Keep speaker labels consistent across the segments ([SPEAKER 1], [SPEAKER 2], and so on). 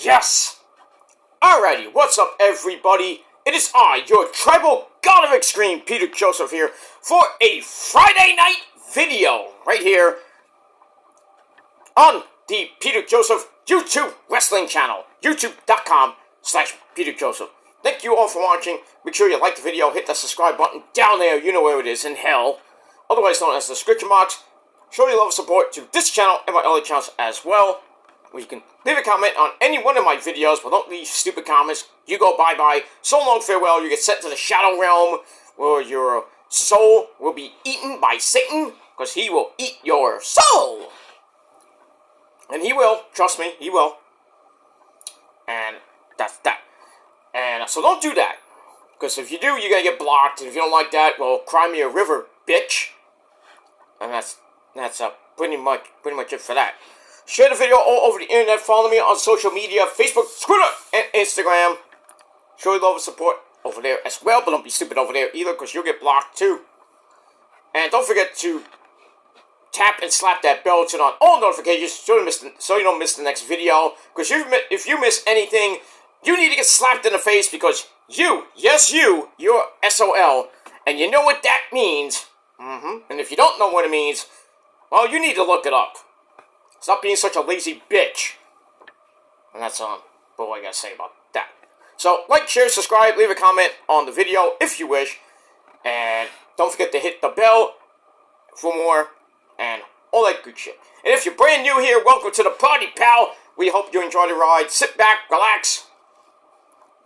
[SPEAKER 1] Yes! Alrighty, what's up everybody? It is I, your tribal god of extreme, Peter Joseph here, for a Friday night video, right here, on the Peter Joseph YouTube wrestling channel, youtube.com/Peter Joseph. Thank you all for watching. Make sure you like the video, hit the subscribe button down there, you know where it is, in hell, otherwise known as the description box. Show your love and support to this channel and my other channels as well. Where you can leave a comment on any one of my videos, but don't leave stupid comments. You go bye-bye, so long, farewell. You get sent to the Shadow Realm, where your soul will be eaten by Satan, because he will eat your soul. And he will, trust me, he will. And that's that. And so don't do that, because if you do, you're going to get blocked, and if you don't like that, well, cry me a river, bitch. And that's pretty much it for that. Share the video all over the internet. Follow me on social media, Facebook, Twitter, and Instagram. Show your love and support over there as well, but don't be stupid over there either, because you'll get blocked too. And don't forget to tap and slap that bell, turn on all notifications so you don't miss the next video. Because if you miss anything, you need to get slapped in the face, because you're SOL, and you know what that means. And if you don't know what it means, well, you need to look it up. Stop being such a lazy bitch. And that's all I gotta say about that. So, like, share, subscribe, leave a comment on the video if you wish. And don't forget to hit the bell for more and all that good shit. And if you're brand new here, welcome to the party, pal. We hope you enjoy the ride. Sit back, relax,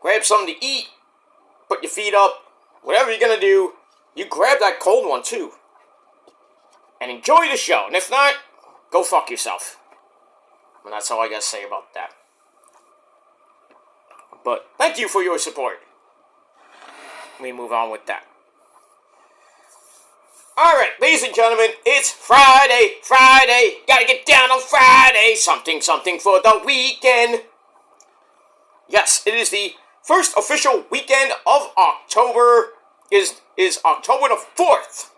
[SPEAKER 1] grab something to eat, put your feet up, whatever you're gonna do. You grab that cold one too. And enjoy the show. And if not, go fuck yourself. And that's all I gotta say about that. But thank you for your support. We move on with that. Alright, ladies and gentlemen, it's Friday. Gotta get down on Friday. Something for the weekend. Yes, it is the first official weekend of October. Is October the 4th,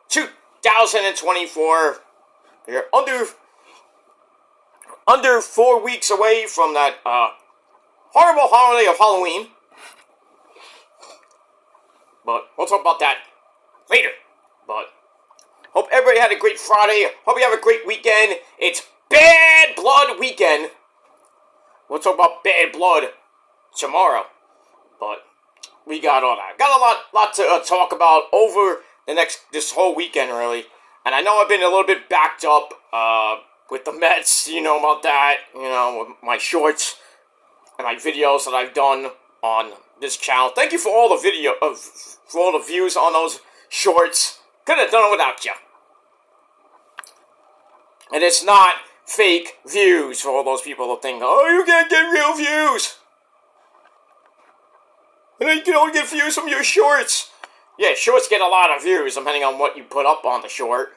[SPEAKER 1] 2024. You're under 4 weeks away from that horrible holiday of Halloween. But we'll talk about that later. But hope everybody had a great Friday. Hope you have a great weekend. It's Bad Blood weekend. We'll talk about Bad Blood tomorrow. But we got all that. Got a lot to talk about over this whole weekend, really. And I know I've been a little bit backed up with the Mets, you know about that, with my shorts and my videos that I've done on this channel. Thank you for all the views on those shorts. Couldn't have done it without you. And it's not fake views for all those people that think, oh, you can't get real views. And then you can only get views from your shorts. Yeah, shorts get a lot of views, depending on what you put up on the short.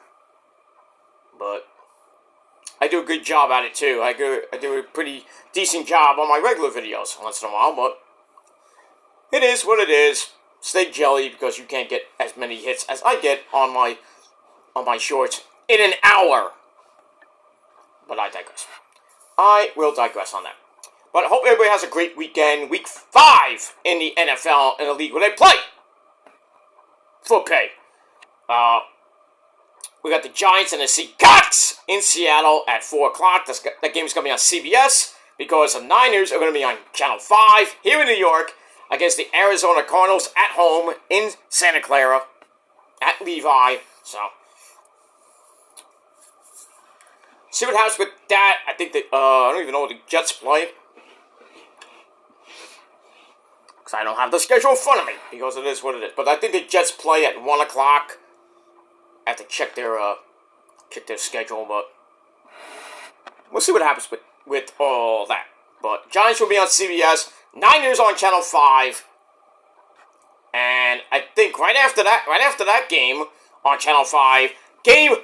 [SPEAKER 1] But I do a good job at it, too. I do a pretty decent job on my regular videos once in a while, but it is what it is. Stay jelly, because you can't get as many hits as I get on my shorts in an hour. But I digress. I will digress on that. But I hope everybody has a great weekend. Week 5 in the NFL, in the league where they play for pay. We got the Giants and the Seahawks in Seattle at 4 o'clock. That game's going to be on CBS, because the Niners are going to be on Channel 5 here in New York against the Arizona Cardinals at home in Santa Clara at Levi. So, see what happens with that. I think that, I don't even know what the Jets play, because I don't have the schedule in front of me, because it is what it is. But I think the Jets play at 1 o'clock. I have to check their schedule, but we'll see what happens with all that. But Giants will be on CBS, Niners on Channel 5, and I think right after that game on Channel 5, Game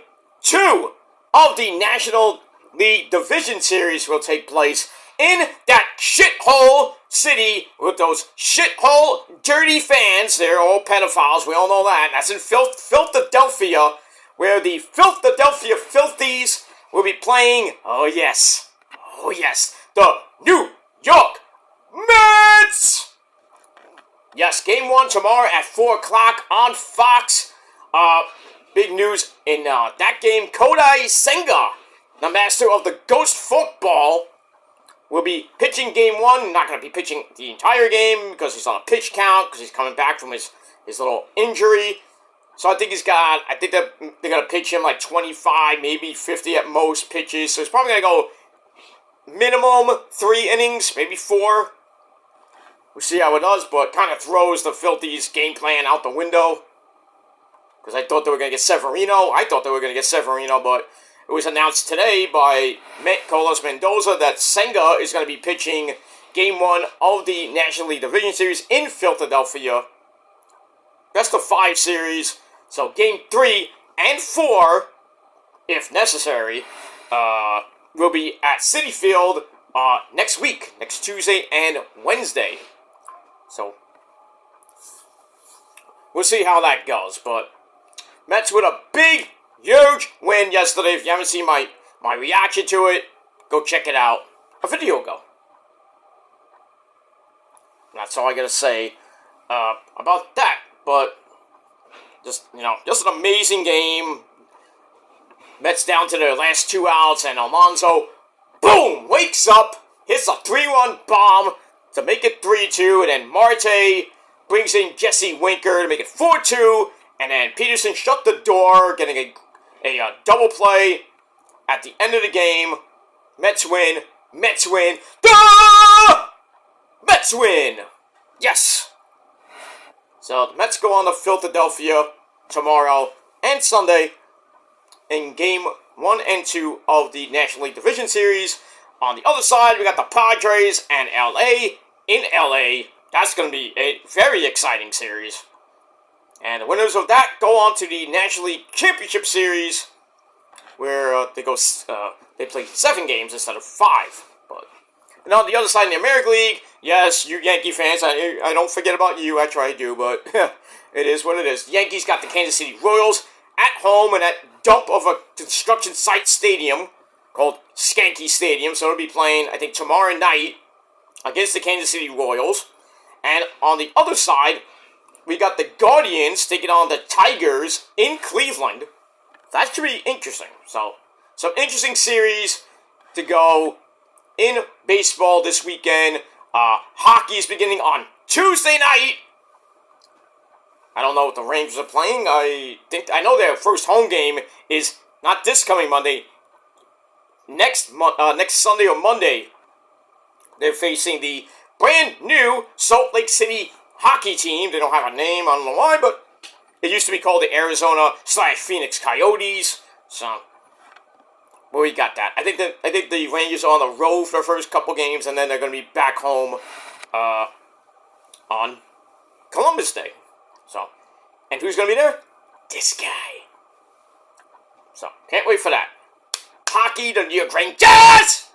[SPEAKER 1] 2 of the National League Division Series will take place in that shithole city with those shithole dirty fans. They're all pedophiles, we all know that. That's in Philadelphia, where the Philadelphia Filthies will be playing, oh yes, the New York Mets! Yes, game 1 tomorrow at 4 o'clock on Fox. Big news in that game. Kodai Senga, the master of the Ghost Forkball, will be pitching game 1. Not going to be pitching the entire game because he's on a pitch count, because he's coming back from his little injury. So I think they're going to pitch him like 25, maybe 50 at most pitches. So he's probably going to go minimum 3 innings, maybe 4. We'll see how it does, but kind of throws the Phillies' game plan out the window. Because I thought they were going to get Severino. But it was announced today by Carlos Mendoza that Senga is going to be pitching Game 1 of the National League Division Series in Philadelphia. Best of 5 series. So Game 3 and 4, if necessary, will be at Citi Field next week. Next Tuesday and Wednesday. So we'll see how that goes. But Mets with a big, huge win yesterday. If you haven't seen my reaction to it, go check it out a video ago. That's all I gotta say about that. But just an amazing game. Mets down to their last 2 outs, and Alonso, boom, wakes up, hits a 3-run bomb to make it 3-2, and then Marte brings in Jesse Winker to make it 4-2. And then Peterson shut the door, getting a double play at the end of the game. Mets win. Mets win. Mets win! Yes! So the Mets go on to Philadelphia tomorrow and Sunday in Game 1 and 2 of the National League Division Series. On the other side, we got the Padres and LA in LA. That's going to be a very exciting series. And the winners of that go on to the National League Championship Series, where they play 7 games instead of 5. And on the other side in the American League, yes, you Yankee fans, I don't forget about you. I try to do, but it is what it is. The Yankees got the Kansas City Royals at home in that dump of a construction site stadium called Skanky Stadium. So they'll be playing, I think, tomorrow night against the Kansas City Royals. And on the other side, we got the Guardians taking on the Tigers in Cleveland. That should be interesting. So, some interesting series to go in baseball this weekend. Hockey is beginning on Tuesday night. I don't know what the Rangers are playing. I know their first home game is not this coming Monday. Next Sunday or Monday, they're facing the brand new Salt Lake City hockey team. They don't have a name, I don't know why, but it used to be called the Arizona/Phoenix Coyotes. So, well, we got that. I think the Rangers are on the road for the first couple games, and then they're going to be back home on Columbus Day. So, and who's going to be there? This guy. So, can't wait for that. Hockey, the New York Rangers!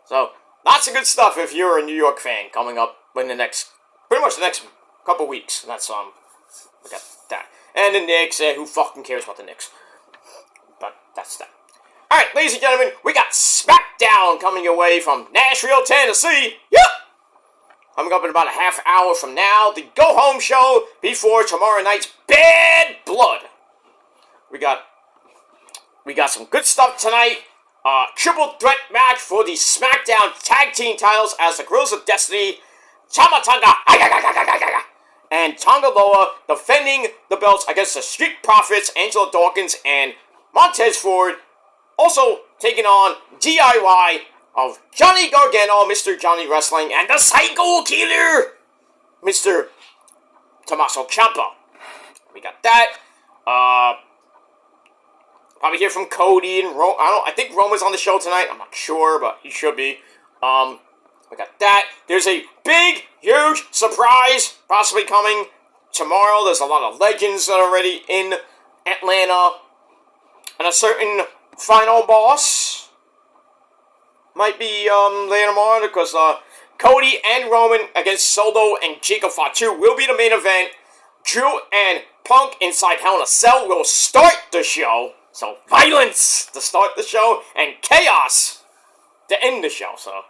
[SPEAKER 1] So, lots of good stuff if you're a New York fan coming up in pretty much the next couple weeks. That's, we got that. And the Knicks, who fucking cares about the Knicks? But that's that. Alright, ladies and gentlemen, we got SmackDown coming away from Nashville, Tennessee. Yep! Coming up in about a half hour from now, the go-home show before tomorrow night's Bad Blood. We got some good stuff tonight. Triple threat match for the SmackDown Tag Team titles as the Guerrillas of Destiny, Tama Tonga, and Tonga Loa defending the belts against the Street Profits, Angela Dawkins, and Montez Ford. Also taking on DIY of Johnny Gargano, Mr. Johnny Wrestling, and the Psycho Killer, Mr. Tommaso Ciampa. We got that. Probably hear from Cody and Rome. I think Roman's on the show tonight. I'm not sure, but he should be. We got that. There's a big, huge surprise possibly coming tomorrow. There's a lot of legends that are already in Atlanta. And a certain final boss might be later tomorrow, because Cody and Roman against Solo and Jacob Fatu will be the main event. Drew and Punk inside Hell in a Cell will start the show. So violence to start the show, and chaos to end the show, so.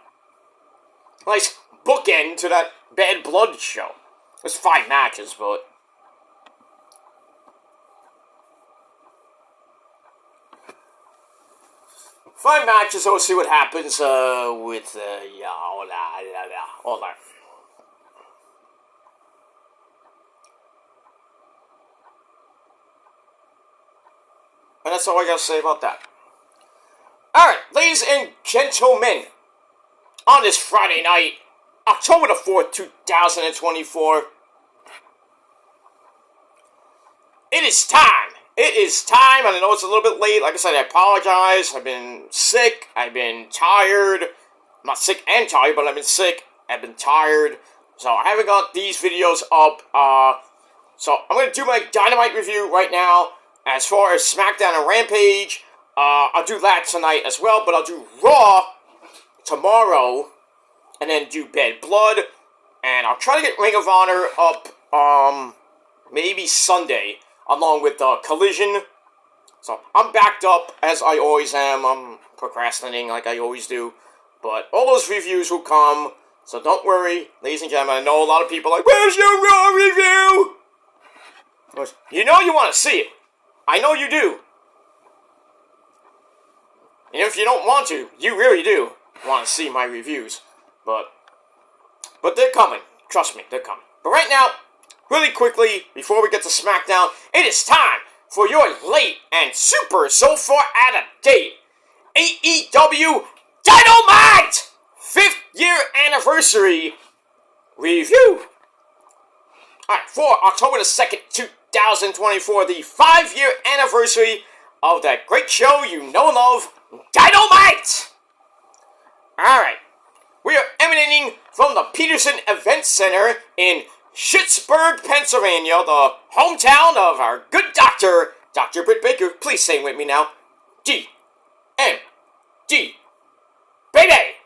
[SPEAKER 1] Nice bookend to that Bad Blood show. There's 5 matches, but. Five matches, so we'll see what happens with all that. And that's all I gotta say about that. Alright, ladies and gentlemen, on this Friday night, October the 4th, 2024, it is time. It is time, and I know it's a little bit late. Like I said, I apologize. I've been sick. I've been tired. I'm not sick and tired, but I've been sick. I've been tired. So I haven't got these videos up. So I'm going to do my Dynamite review right now. As far as SmackDown and Rampage, I'll do that tonight as well. But I'll do Raw tomorrow, and then do Bad Blood. And I'll try to get Ring of Honor up maybe Sunday, along with Collision. So I'm backed up, as I always am. I'm procrastinating like I always do. But all those reviews will come, so don't worry, ladies and gentlemen. I know a lot of people are like, where's your Raw review? You know you want to see it. I know you do. And if you don't want to, you really do want to see my reviews. But they're coming. Trust me, they're coming. But right now, really quickly, before we get to SmackDown, it is time for your late and super so far out of date AEW Dynamite 5th year anniversary review. Alright, for October the 2nd, 2024, the 5-year anniversary of that great show you know and love, Dynamite! Alright, we are emanating from the Peterson Event Center in Schittsburg, Pennsylvania, the hometown of our good doctor, Dr. Britt Baker. Please say it with me now. D-M-D. Baby!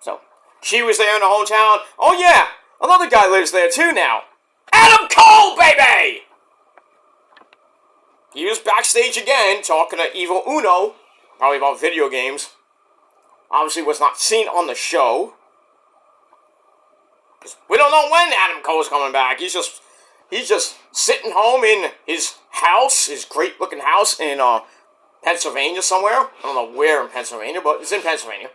[SPEAKER 1] So, she was there in the hometown. Oh yeah, another guy lives there too now. Adam Cole, baby! He was backstage again, talking to Evil Uno, probably about video games. Obviously was not seen on the show. We don't know when Adam Cole's coming back. He's just sitting home in his house, his great-looking house in Pennsylvania somewhere. I don't know where in Pennsylvania, but it's in Pennsylvania.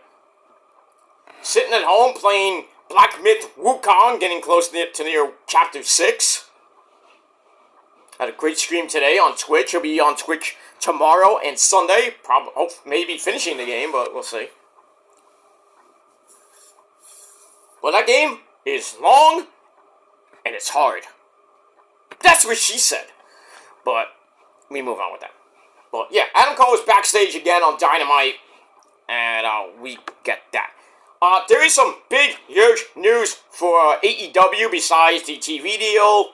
[SPEAKER 1] Sitting at home playing Black Myth Wukong, getting close to near Chapter 6. Had a great stream today on Twitch. He'll be on Twitch tomorrow and Sunday. Probably, maybe finishing the game, but we'll see. Well, that game is long, and it's hard. That's what she said. But, we move on with that. But, yeah, Adam Cole is backstage again on Dynamite, and we get that. There is some big, huge news for AEW besides the TV deal.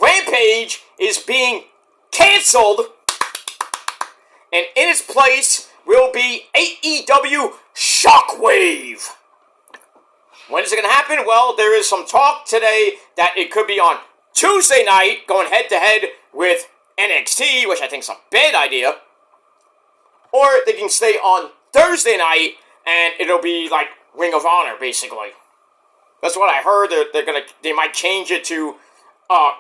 [SPEAKER 1] Rampage is being canceled, and in its place will be AEW Shockwave. When is it going to happen? Well, there is some talk today that it could be on Tuesday night, going head-to-head with NXT, which I think is a bad idea. Or they can stay on Thursday night, and it'll be like Ring of Honor, basically. That's what I heard. They might change it to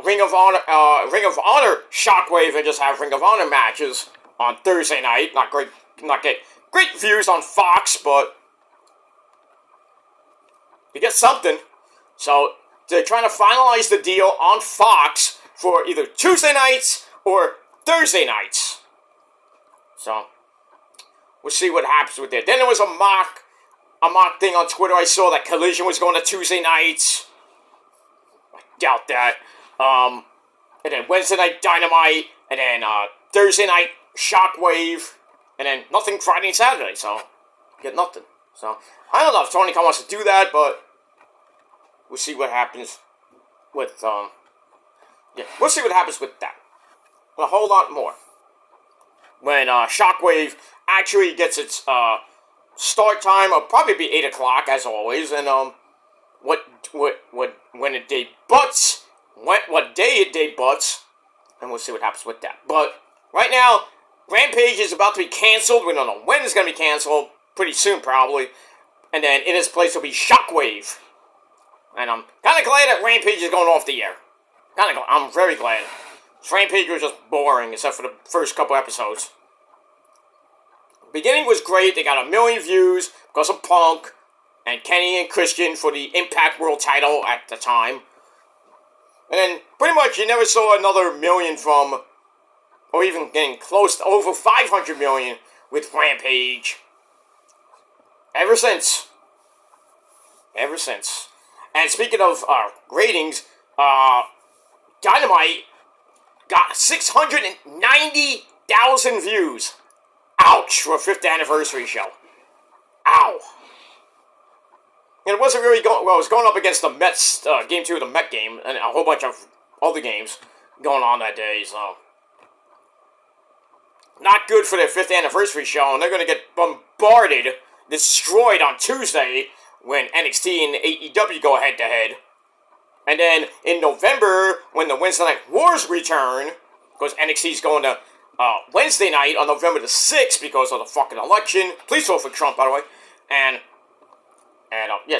[SPEAKER 1] Ring of Honor Shockwave, and just have Ring of Honor matches on Thursday night. Not get great views on Fox, but you get something. So they're trying to finalize the deal on Fox for either Tuesday nights or Thursday nights. So we'll see what happens with that. Then there was a mock thing on Twitter. I saw that Collision was going to Tuesday nights. I doubt that. And then Wednesday night Dynamite, and then Thursday night Shockwave, and then nothing Friday and Saturday. So get nothing. So I don't know if Tony Khan wants to do that, but we'll see what happens with we'll see what happens with that. A whole lot more when Shockwave actually gets its start time. It'll probably be 8 o'clock as always, and when it debuts, what day it debuts, and we'll see what happens with that. But right now, Rampage is about to be canceled. We don't know when it's going to be canceled. pretty soon, probably. And then in his place will be Shockwave. And I'm kind of glad that Rampage is going off the air. I'm very glad. Rampage was just boring, except for the first couple episodes. Beginning was great. They got 1 million views because of Punk and Kenny and Christian for the Impact World title at the time. And then, pretty much, you never saw another million from, or even getting close to over 500 million with Rampage. Ever since. And speaking of ratings, Dynamite got 690,000 views. Ouch, for a 5th anniversary show. Ow. And it wasn't really going, well, it was going up against the Mets, Game 2 of the Met game, and a whole bunch of other games going on that day, so. Not good for their 5th anniversary show, and they're going to get bombarded, destroyed on Tuesday when NXT and AEW go head-to-head. And then in November, when the Wednesday Night Wars return, because NXT's going to Wednesday night on November the 6th because of the fucking election. Please vote for Trump, by the way. And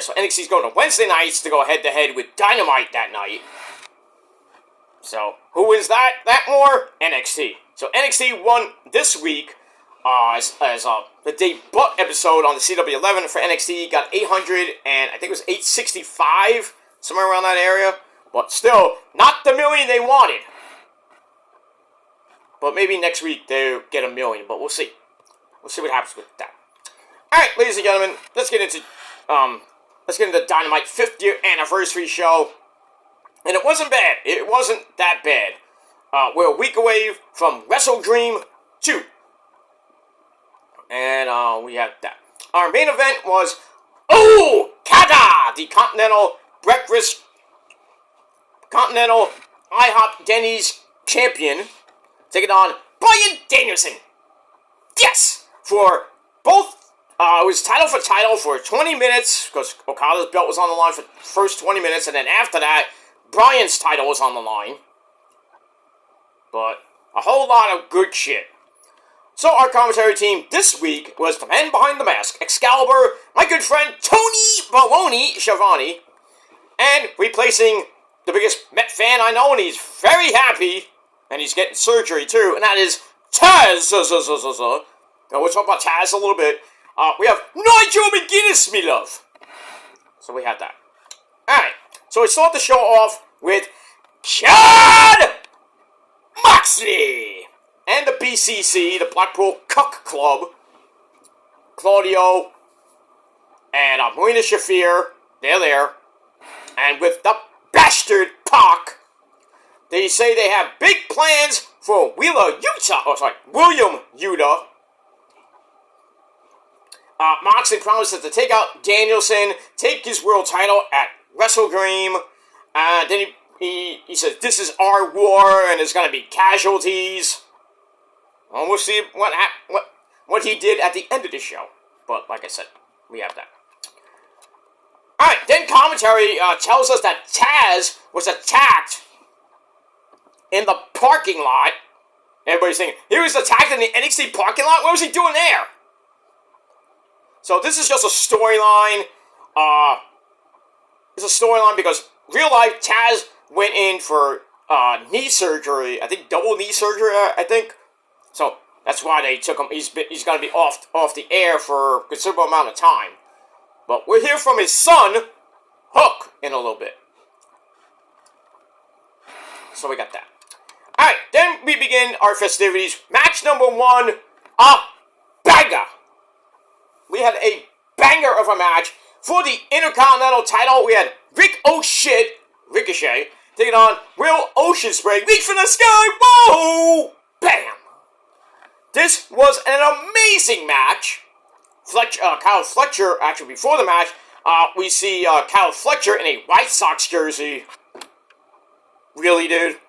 [SPEAKER 1] so NXT's going to Wednesday nights to go head-to-head with Dynamite that night. So, who wins that more? NXT. So NXT won this week as the debut episode on the CW11 for NXT. Got 800 and I think it was 865, somewhere around that area. But still, not the million they wanted. But maybe next week they'll get 1 million, but we'll see. We'll see what happens with that. Alright, ladies and gentlemen, let's get into Dynamite 5th year anniversary show. And it wasn't bad. It wasn't that bad. We're a week away from Wrestle Dream 2. And we have that. Our main event was Okada, the Continental IHOP Denny's champion, taking on Bryan Danielson. Yes! For both, it was title for title for 20 minutes, because Okada's belt was on the line for the first 20 minutes, and then after that, Bryan's title was on the line. But a whole lot of good shit. So our commentary team this week was the man behind the mask, Excalibur, my good friend Tony Baloney Schiavone, and replacing the biggest Met fan I know, and he's very happy, and he's getting surgery too, and that is Taz. Now we'll talk about Taz a little bit. We have Nigel McGuinness, me love. So we have that. Alright, so we start the show off with Jon Moxley and the BCC, the Blackpool Cuck Club. Claudio and Marina Shafir, they're there. And with the bastard Pac, they say they have big plans for William Yuta. Moxley promises to take out Danielson, take his world title at Wrestle Dream. Then he says, this is our war, and there's going to be casualties. Well, we'll see what he did at the end of the show. But, like I said, we have that. Alright, then commentary tells us that Taz was attacked in the parking lot. Everybody's thinking, he was attacked in the NXT parking lot? What was he doing there? So this is just a storyline. It's a storyline because real life Taz went in for knee surgery. I think double knee surgery. I think. So that's why they took him. He's going to be off the air for a considerable amount of time. But we'll hear from his son, Hook, in a little bit. So we got that. Alright, then we begin our festivities. Match number 1, a banger. We had a banger of a match. For the Intercontinental title, we had Ricochet, taking on Will Oceanspray. Reach for the sky, whoa! Bam! This was an amazing match. Kyle Fletcher, actually before the match, we see Kyle Fletcher in a White Sox jersey. Really, dude?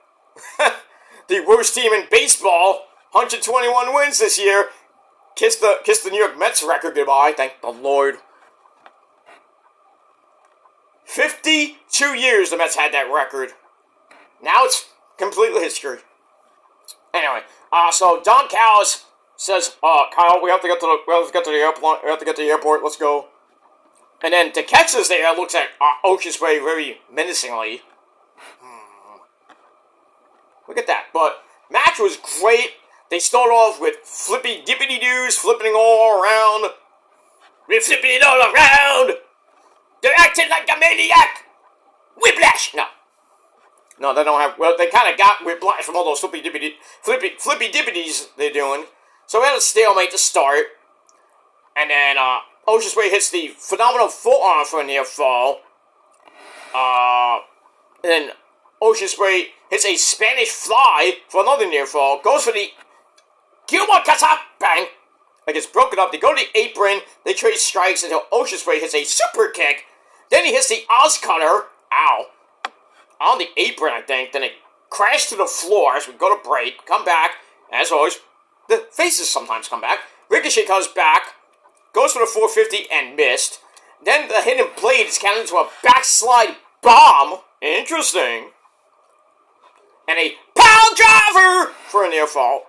[SPEAKER 1] The worst team in baseball, 121 wins this year. Kiss the New York Mets record goodbye, thank the Lord. 52 years the Mets had that record. Now it's completely history. Anyway, so Don Callis says, Kyle, we have to get to the airport. We have to get to the airport. Let's go. And then Takeshita's there, looks at Ocean Spray very menacingly. Look at that. But match was great. They start off with flippy dippity doos, flipping all around. We're flipping it all around. They're acting like a maniac. Whiplash. No, they don't have. Well, they kind of got whiplash from all those flippy dippities they're doing. So we had a stalemate to start, and then Ocean Spray hits the phenomenal forearm for a near fall. And then Ocean Spray hits a Spanish fly for another near fall. Goes for the Gilmore Kata, bang. Like it's broken up. They go to the apron. They trade strikes until Ocean Spray hits a super kick. Then he hits the Oz Cutter. Ow. On the apron, I think. Then it crashed to the floor as we go to break. Come back. As always, the faces sometimes come back. Ricochet comes back. Goes for the 450 and missed. Then the hidden blade is counted into a backslide bomb. Interesting. And a power driver for a near fall.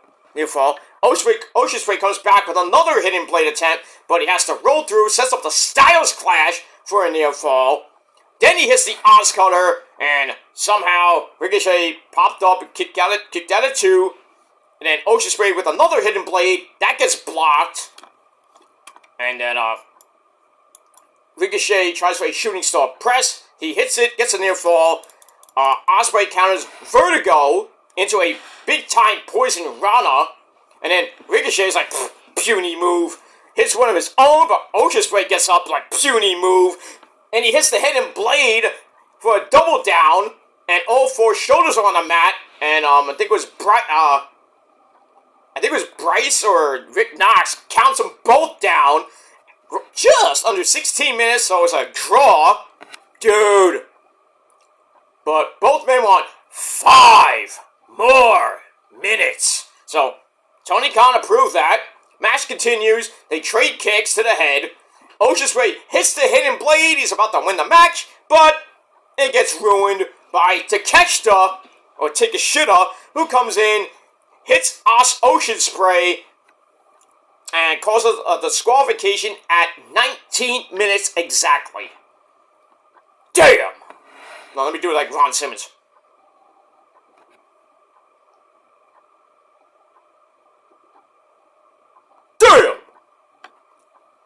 [SPEAKER 1] Ocean Spray comes back with another hidden blade attempt, but he has to roll through, sets up the Styles Clash for a near fall. Then he hits the Oz Cutter, and somehow Ricochet popped up and kicked out at 2. And then Ocean Spray with another hidden blade, that gets blocked. And then Ricochet tries for a shooting star press. He hits it, gets a near fall. Ospreay counters Vertigo into a big-time Poison Rana. And then Ricochet is like, puny move. Hits one of his own, but Ocean Spray gets up like, puny move. And he hits the hidden blade for a double down. And all 4 shoulders are on the mat. And I think it was Bryce or Rick Knox counts them both down. Just under 16 minutes, so it's a draw. Dude. But both men want 5 more minutes. So, Tony Khan approved that. Match continues. They trade kicks to the head. Ocean Spray hits the hidden blade. He's about to win the match, but it gets ruined by Takeshita, who comes in, hits Ocean Spray, and causes a disqualification at 19 minutes exactly. Damn! Now let me do it like Ron Simmons. Damn!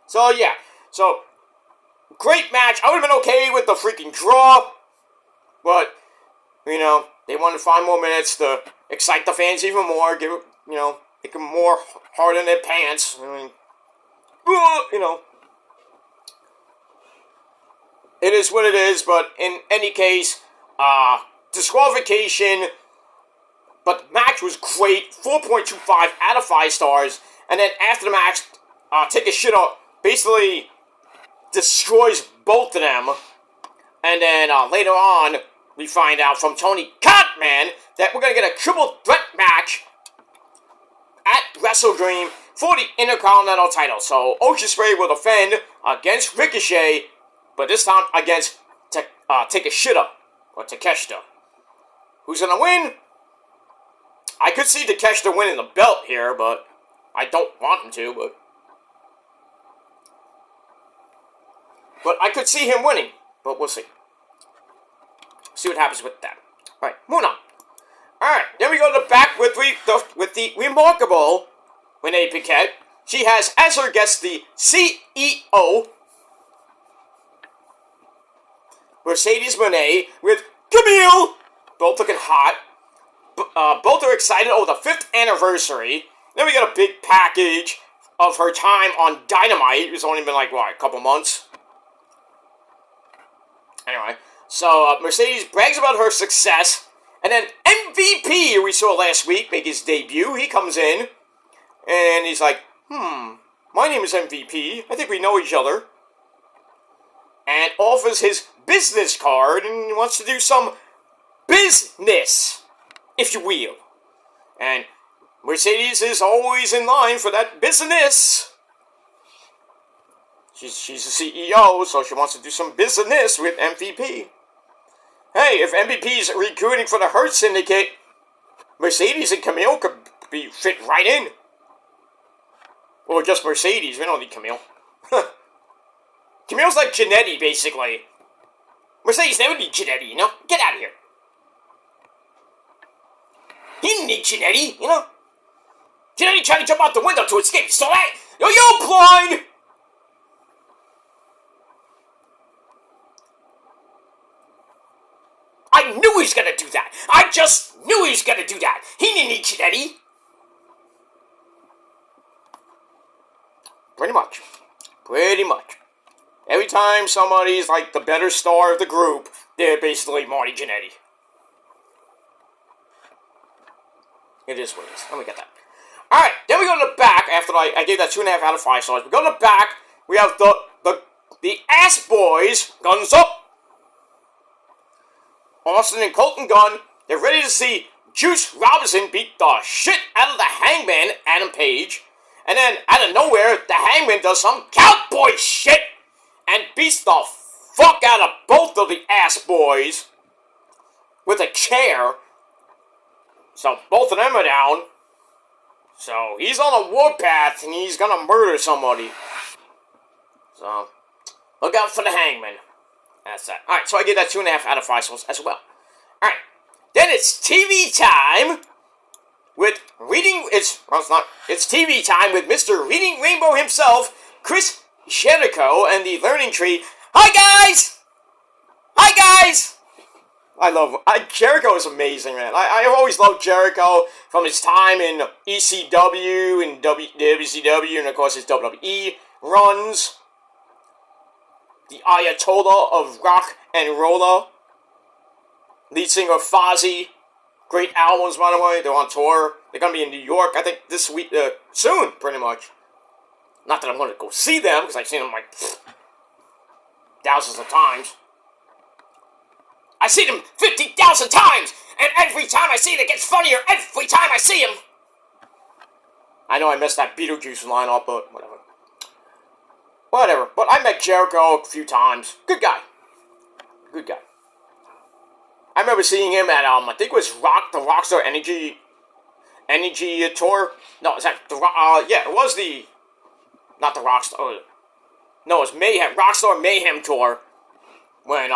[SPEAKER 1] So yeah, great match. I would have been okay with the freaking draw, but, they wanted 5 more minutes to excite the fans even more, give it, make them more hard in their pants. It is what it is, but in any case, disqualification, but the match was great, 4.25 out of 5 stars, and then after the match, Takeshita basically destroys both of them, and then later on, we find out from Tony Khan that we're going to get a triple threat match at Wrestle Dream for the Intercontinental title. So Ocean Spray will defend against Ricochet, but this time against Takeshita. Who's going to win? I could see Takeshita winning the belt here, but I don't want him to, but I could see him winning, but we'll see. See what happens with that. Alright, moving on. Alright, then we go to the back with the remarkable Renee Paquette. She has as her guest the CEO, Mercedes Moné, with Camille. Both looking hot. Both are excited over the 5th anniversary. Then we got a big package of her time on Dynamite. It's only been like, a couple months. Anyway, so Mercedes brags about her success. And then MVP, who we saw last week, make his debut. He comes in, and he's like, my name is MVP. I think we know each other. And offers his business card, and he wants to do some business, if you will. And Mercedes is always in line for that business. She's the CEO, so she wants to do some business with MVP. Hey, if MVP's recruiting for the Hurt Syndicate, Mercedes and Camille could be fit right in. Or just Mercedes. We don't need Camille. Camille's like Janetti, basically. Mercedes never need Janetti, you know? Get out of here. He didn't need Janetti, you know? Janetti tried to jump out the window to escape. So that... Yo, you blind! I knew he was gonna do that. I just knew he was gonna do that. He didn't need Janetti. Pretty much. Pretty much. Every time somebody's like the better star of the group, they're basically Marty Jannetty. It is what it is. Let me get that. Alright, then we go to the back after I gave that 2.5 out of 5 stars. We go to the back, we have the Ass Boys, Guns Up. Austin and Colton Gunn, they're ready to see Juice Robinson beat the shit out of the Hangman, Adam Page. And then, out of nowhere, the Hangman does some cowboy shit and beats the fuck out of both of the Ass Boys with a chair. So, both of them are down. So, he's on a warpath and he's gonna murder somebody. So, look out for the Hangman. That's that. Alright, so I give that 2.5 out of 5 stars as well. Alright, then it's TV time with it's TV time with Mr. Reading Rainbow himself, Chris Jericho, and the Learning Tree. Hi guys! Hi guys! Jericho is amazing, man. I've always loved Jericho from his time in ECW and WCW, and of course his WWE runs. The Ayatollah of rock and roller. Lead singer Fozzy. Great albums, by the way. They're on tour. They're going to be in New York, I think, this week, soon, pretty much. Not that I'm going to go see them, because I've seen them, like, thousands of times. I've seen them 50,000 times! And every time I see it, it gets funnier every time I see him! I know I messed that Beetlejuice line up, but whatever. Whatever. But I met Jericho a few times. Good guy. Good guy. I remember seeing him at, I think it was the Rockstar Energy Tour. No, is that yeah, it was not the Rockstar, no, it was Rockstar Mayhem Tour, when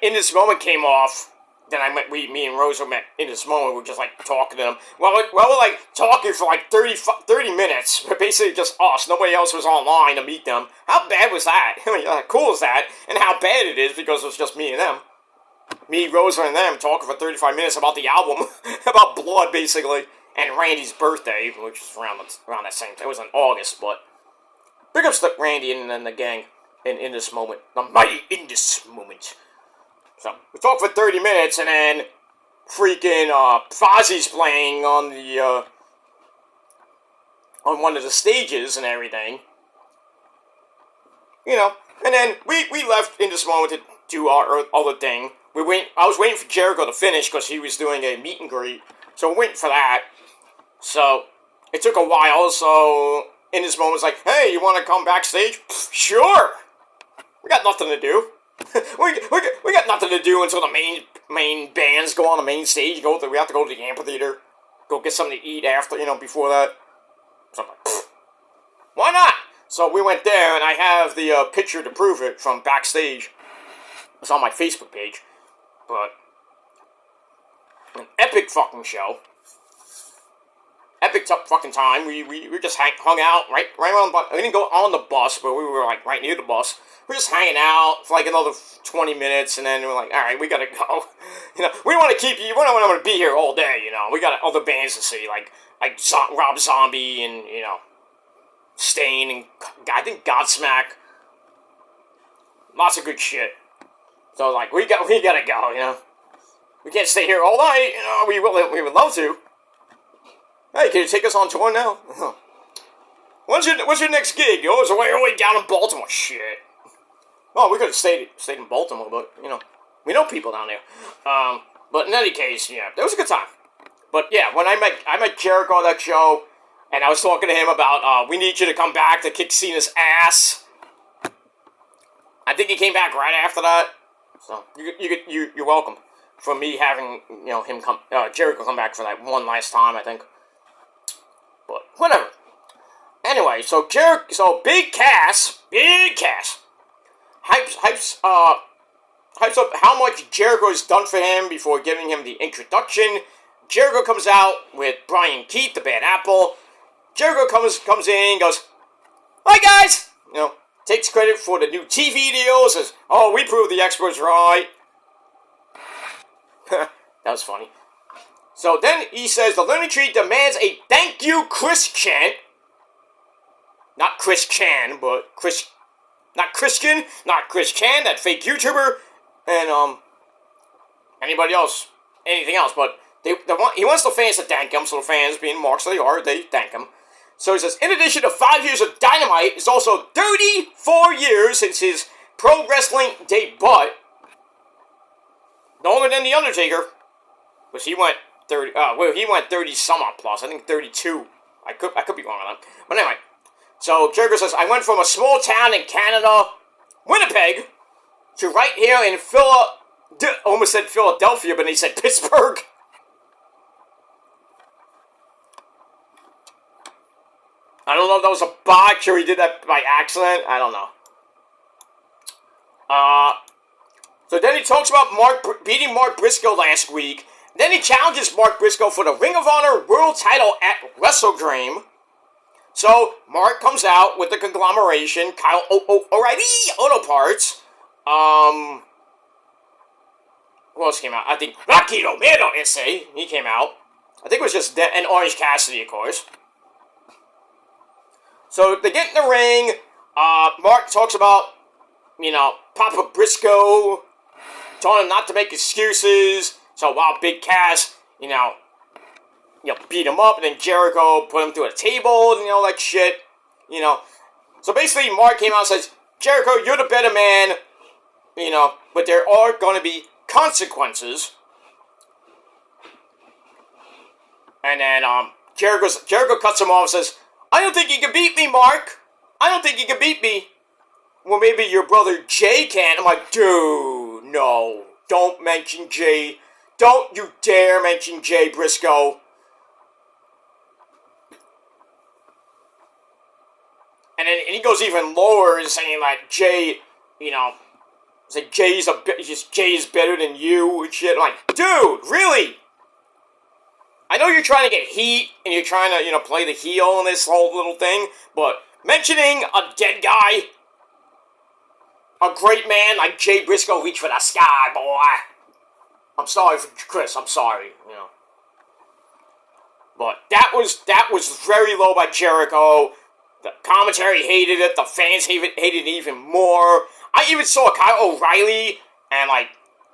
[SPEAKER 1] In This Moment came off, then me and Rosa met In This Moment, we were just, like, talking to them. Well, we're, like, talking for, like, 30 minutes, but basically just us, nobody else was online to meet them. How bad was that? I mean, how cool is that? And how bad it is, because it was just me and them. Me, Rosa, and them talking for 35 minutes about the album, about Blood, basically, and Randy's birthday, which was around that same time. It was in August, but big ups to Randy and the gang in This Moment. The mighty In This Moment. So, we talked for 30 minutes, and then freaking Fozzy's playing on on one of the stages and everything. You know, and then we left In This Moment to do our other thing. I was waiting for Jericho to finish because he was doing a meet and greet. So we're waiting for that. So it took a while. So In This Moment was like, hey, you want to come backstage? Pfft, sure. We got nothing to do. we got nothing to do until the main bands go on the main stage. We have to go to the amphitheater. Go get something to eat after, before that. So I'm like, pfft, why not? So we went there, and I have the picture to prove it from backstage. It's on my Facebook page. But an epic fucking show. Epic fucking time. We just hung out right on the bus. We didn't go on the bus, but we were like right near the bus. We were just hanging out for like another 20 minutes, and then we were like, all right, we gotta go. We don't want to keep you. We don't want to be here all day. We got other bands to see, like Rob Zombie and Stain and I think Godsmack. Lots of good shit. So, like, we gotta go, We can't stay here all night, we would love to. Hey, can you take us on tour now? What's your next gig? Oh, it's way down in Baltimore. Shit. Well, we could have stayed in Baltimore, but, we know people down there. But in any case, yeah, it was a good time. But, yeah, when I met Jericho at that show, and I was talking to him about, we need you to come back to kick Cena's ass. I think he came back right after that. So, you're welcome for me having, Jericho come back for that one last time, I think. But, whatever. anyway, so Big Cass hypes up how much Jericho has done for him before giving him the introduction. Jericho comes out with Brian Keith, the Bad Apple. Jericho comes in, goes, "Hi guys," takes credit for the new TV deal. Says, "Oh, we proved the experts right." That was funny. So then he says the Learning Tree demands a "Thank you, Chris" chant. Not Chris Chan, but not Christian, not Chris Chan, that fake YouTuber, and anybody else, anything else. But he wants the fans to thank him. So the fans, being marks they are, they thank him. So he says, in addition to 5 years of Dynamite, it's also 34 years since his pro wrestling debut. No older than The Undertaker, because he went 30. He went 30 some odd plus. I think 32. I could be wrong on that. But anyway, so Jericho says, I went from a small town in Canada, Winnipeg, to right here in almost said Philadelphia, but he said Pittsburgh. I don't know if that was a botch or he did that by accident. I don't know. So then he talks about beating Mark Briscoe last week. Then he challenges Mark Briscoe for the Ring of Honor World Title at WrestleDream. So Mark comes out with the conglomeration, Kyle O'Reilly Auto Parts. Who else came out? I think Rocky Romero essay. He came out. I think it was just and Orange Cassidy, of course. So they get in the ring. Mark talks about, Papa Briscoe, telling him not to make excuses. So while Big Cass, beat him up, and then Jericho put him through a table and all that shit. So basically Mark came out and says, Jericho, you're the better man, but there are going to be consequences. And then Jericho cuts him off and says, I don't think you can beat me, Mark. I don't think you can beat me. Well, maybe your brother Jay can. I'm like, dude, no. Don't mention Jay. Don't you dare mention Jay Briscoe. And then he goes even lower, saying like Jay, it's like Jay is better than you and shit. I'm like, dude, really? I know you're trying to get heat, and you're trying to, play the heel in this whole little thing, but mentioning a dead guy, a great man like Jay Briscoe, reach for the sky, boy. I'm sorry for Chris, I'm sorry, But that was very low by Jericho. The commentary hated it, the fans hated it even more. I even saw Kyle O'Reilly and,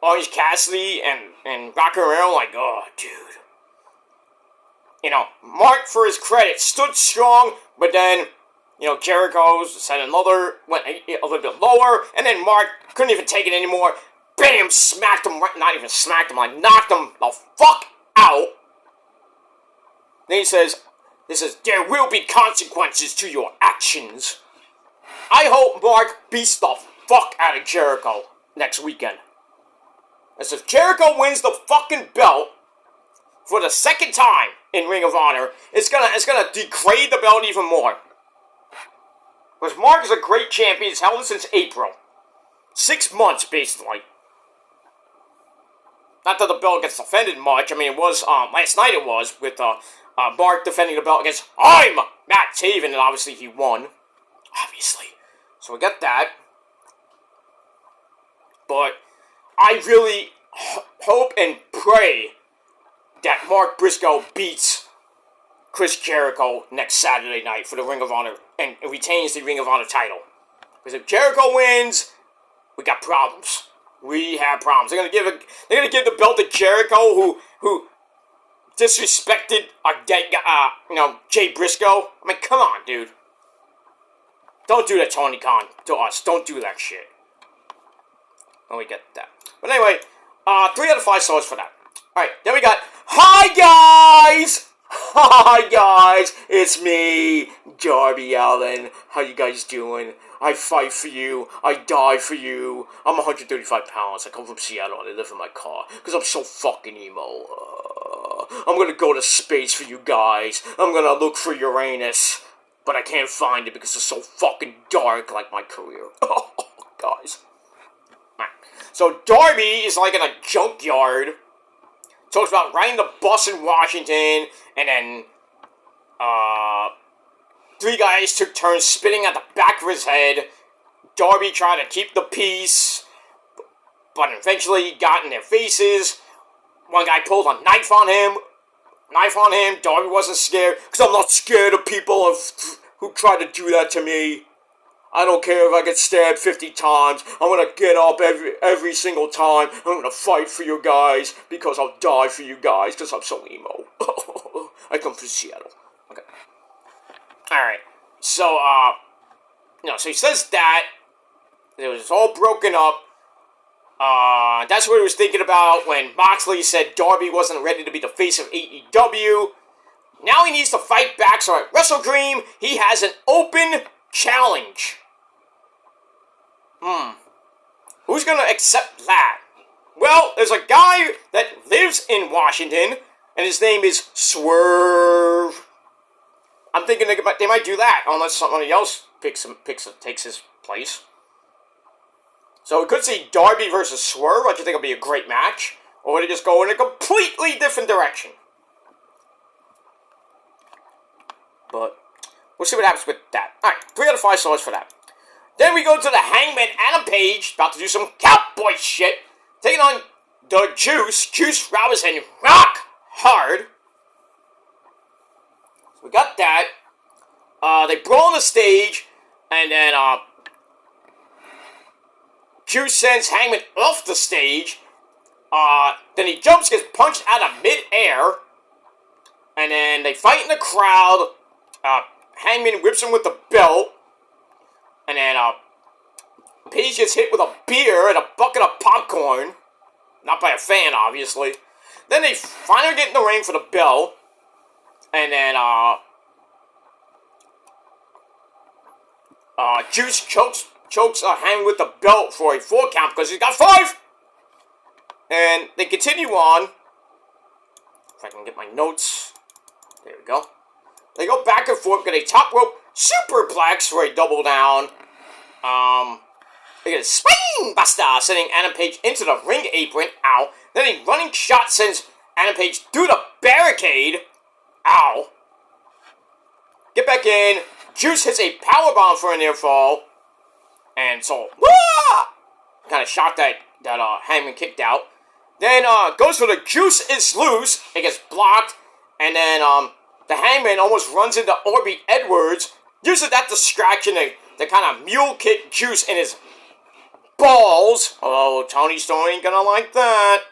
[SPEAKER 1] Orange Cassidy and Rocky Romero, oh, dude. Mark, for his credit, stood strong, but then, Jericho said went a little bit lower, and then Mark couldn't even take it anymore. Bam! Smacked him, not even smacked him, knocked him the fuck out. Then he says, there will be consequences to your actions. I hope Mark beats the fuck out of Jericho next weekend. It says, Jericho wins the fucking belt for the second time in Ring of Honor, it's gonna degrade the belt even more. Because Mark is a great champion. He's held it since April. 6 months, basically. Not that the belt gets defended much. I mean, it was, last night it was, with, Mark defending the belt against Matt Taven, and obviously he won. Obviously. So we got that. But I really hope and pray that Mark Briscoe beats Chris Jericho next Saturday night for the Ring of Honor and retains the Ring of Honor title. Because if Jericho wins, we got problems. We have problems. They're gonna give the belt to Jericho, who disrespected a dead guy, Jay Briscoe. I mean, come on, dude. Don't do that, Tony Khan, to us. Don't do that shit. Oh, we get that. But anyway, 3 out of 5 stars for that. Alright, then we got, hi guys! Hi guys! It's me, Darby Allin. How you guys doing? I fight for you. I die for you. I'm 135 pounds. I come from Seattle and I live in my car. Because I'm so fucking emo. I'm gonna go to space for you guys. I'm gonna look for Uranus. but I can't find it because it's so fucking dark, like my career. Guys. Right. So Darby is like in a junkyard. Talks about riding the bus in Washington, and then, three guys took turns spitting at the back of his head. Darby tried to keep the peace, but eventually he got in their faces. One guy pulled a knife on him. Darby wasn't scared, because I'm not scared of people who try to do that to me. I don't care if I get stabbed 50 times. I'm gonna get up every single time. I'm gonna fight for you guys, because I'll die for you guys, because I'm so emo. I come from Seattle. Okay. Alright. So, so he says that. It was all broken up. That's what he was thinking about when Moxley said Darby wasn't ready to be the face of AEW. Now he needs to fight back, so at Wrestle Dream, he has an open challenge. Who's gonna accept that? Well, there's a guy that lives in Washington, and his name is Swerve. I'm thinking they might do that, unless somebody else takes his place. So we could see Darby versus Swerve, which I think will be a great match. Or would it just go in a completely different direction? But we'll see what happens with that. Alright, 3 out of 5 stars for that. Then we go to the Hangman Adam Page, about to do some cowboy shit. Taking on the Juice Robinson, rock hard. We got that. They brawl on the stage, and then, Q sends Hangman off the stage. Then he jumps, gets punched out of mid-air. And then they fight in the crowd. Hangman whips him with the belt. And then, Page gets hit with a beer and a bucket of popcorn. Not by a fan, obviously. Then they finally get in the ring for the belt. And then, Juice chokes Hangman with the belt for a 4 count because he's got 5. And they continue on. If I can get my notes. There we go. They go back and forth, get a top rope superplex for a double down. They get a spine buster, sending Adam Page into the ring apron. Ow. Then a running shot sends Adam Page through the barricade. Ow. Get back in. Juice hits a powerbomb for a near fall. And so, kind of shocked that Hangman kicked out. Then, goes for the Juice is loose. It gets blocked. And then, the Hangman almost runs into Orby Edwards. Uses that distraction to kind of mule kick Juice in his balls. Oh, Tony Storm ain't gonna like that.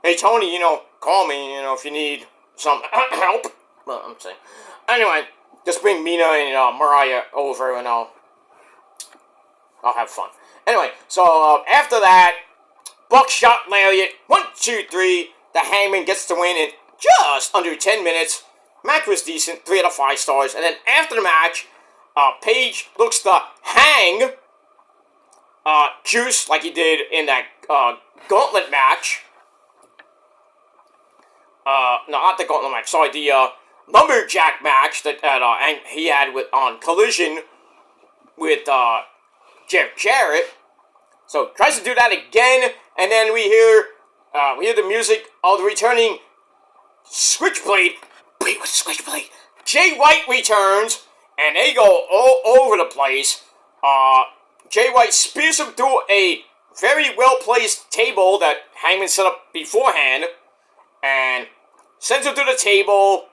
[SPEAKER 1] Hey, Tony, call me, if you need some help. Well, I'm saying. Anyway, just bring Mina and Mariah over and I'll have fun. Anyway, so after that, buckshot lariat, 1, 2, 3. The Hangman gets the win in just under 10 minutes. Match was decent, 3 out of 5 stars. And then after the match, Page looks to hang Juice like he did in that gauntlet match. No, not the gauntlet match. Sorry, the lumberjack match that he had on Collision with Jeff Jarrett. So tries to do that again, and then we hear the music of the returning Switchblade. Wait, what's Switchblade? Jay White returns, and they go all over the place. Jay White spears him through a very well-placed table that Hangman set up beforehand, and sends him through the table,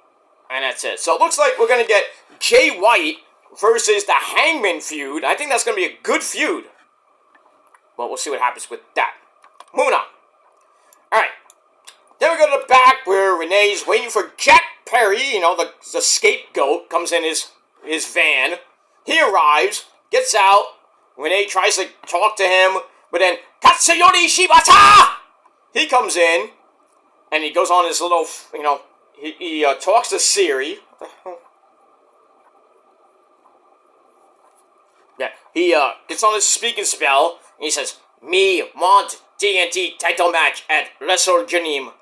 [SPEAKER 1] and that's it. So it looks like we're going to get Jay White versus the Hangman feud. I think that's going to be a good feud. But we'll see what happens with that. Moving on. Alright. Then we go to the back where Renee's waiting for Jack Perry, the scapegoat, comes in his van. He arrives, gets out. Renee tries to talk to him, but then Katsuyori Shibata! He comes in, and he goes on his little, he talks to Siri. What the hell? Yeah, he gets on his speaking spell, and he says, "Me want TNT title match at Wrestle Dream."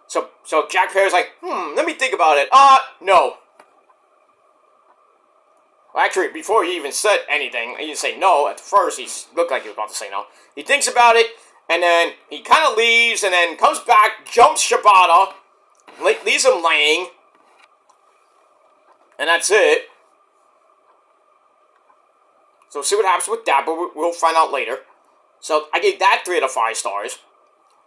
[SPEAKER 1] So Jack Perry's like, let me think about it. No. Well, actually, before he even said anything, he didn't say no. At first, he looked like he was about to say no. He thinks about it, and then he kind of leaves, and then comes back, jumps Shibata, leaves him laying, and that's it. So we'll see what happens with that, but we'll find out later. So I gave that 3 out of 5 stars.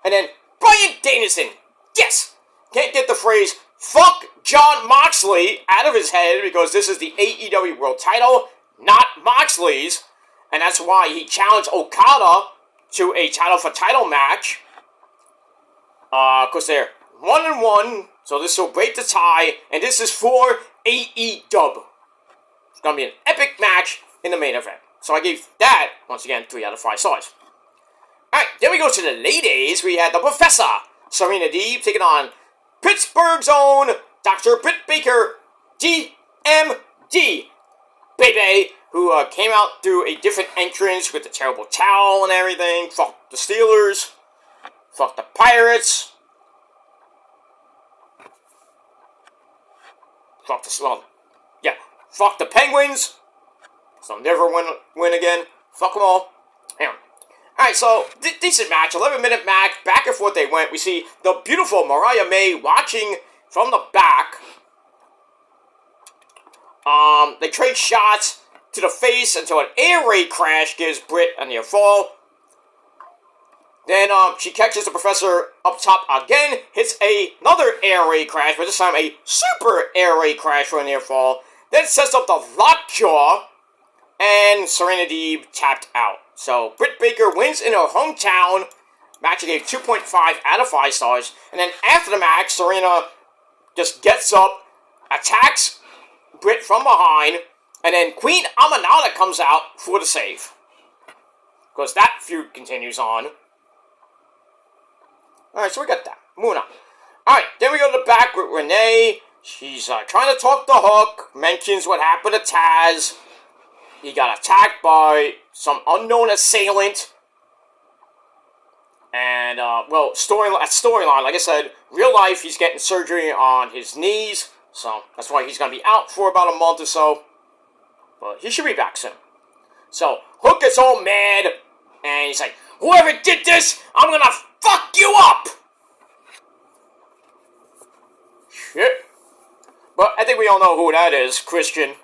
[SPEAKER 1] And then Bryan Danielson, yes! Can't get the phrase, fuck Jon Moxley out of his head because this is the AEW World title, not Moxley's. And that's why he challenged Okada to a title for title match. Because they're 1-1, so this will break the tie, and this is for AEW. It's going to be an epic match in the main event. So I gave that, once again, 3 out of 5 stars. Alright, then we go to the ladies. We had the Professor, Serena Deeb, taking on Pittsburgh's own Dr. Britt Baker, DMD, baby, who came out through a different entrance with the terrible towel and everything. Fuck the Steelers. Fuck the Pirates. Fuck the Penguins. So I'll never win again. Fuck them all. Anyway. Alright, so, decent match. 11-minute match. Back and forth they went. We see the beautiful Mariah May watching from the back. They trade shots to the face until an air raid crash gives Britt a near fall. Then, she catches the Professor up top again. Hits another air raid crash, but this time a super air raid crash for a near fall. Then sets up the lockjaw. And Serena Deeb tapped out. So, Britt Baker wins in her hometown. Match I gave 2.5 out of 5 stars. And then after the match, Serena just gets up, attacks Britt from behind, and then Queen Aminata comes out for the save. Because that feud continues on. Alright, so we got that. Moving on. Alright, then we go to the back with Renee. She's trying to talk to Hook. Mentions what happened to Taz. He got attacked by some unknown assailant. And, storyline, like I said, real life, he's getting surgery on his knees. So, that's why he's going to be out for about a month or so. But he should be back soon. So, Hook gets all mad. And he's like, whoever did this, I'm going to fuck you up! Shit. But I think we all know who that is, Christian.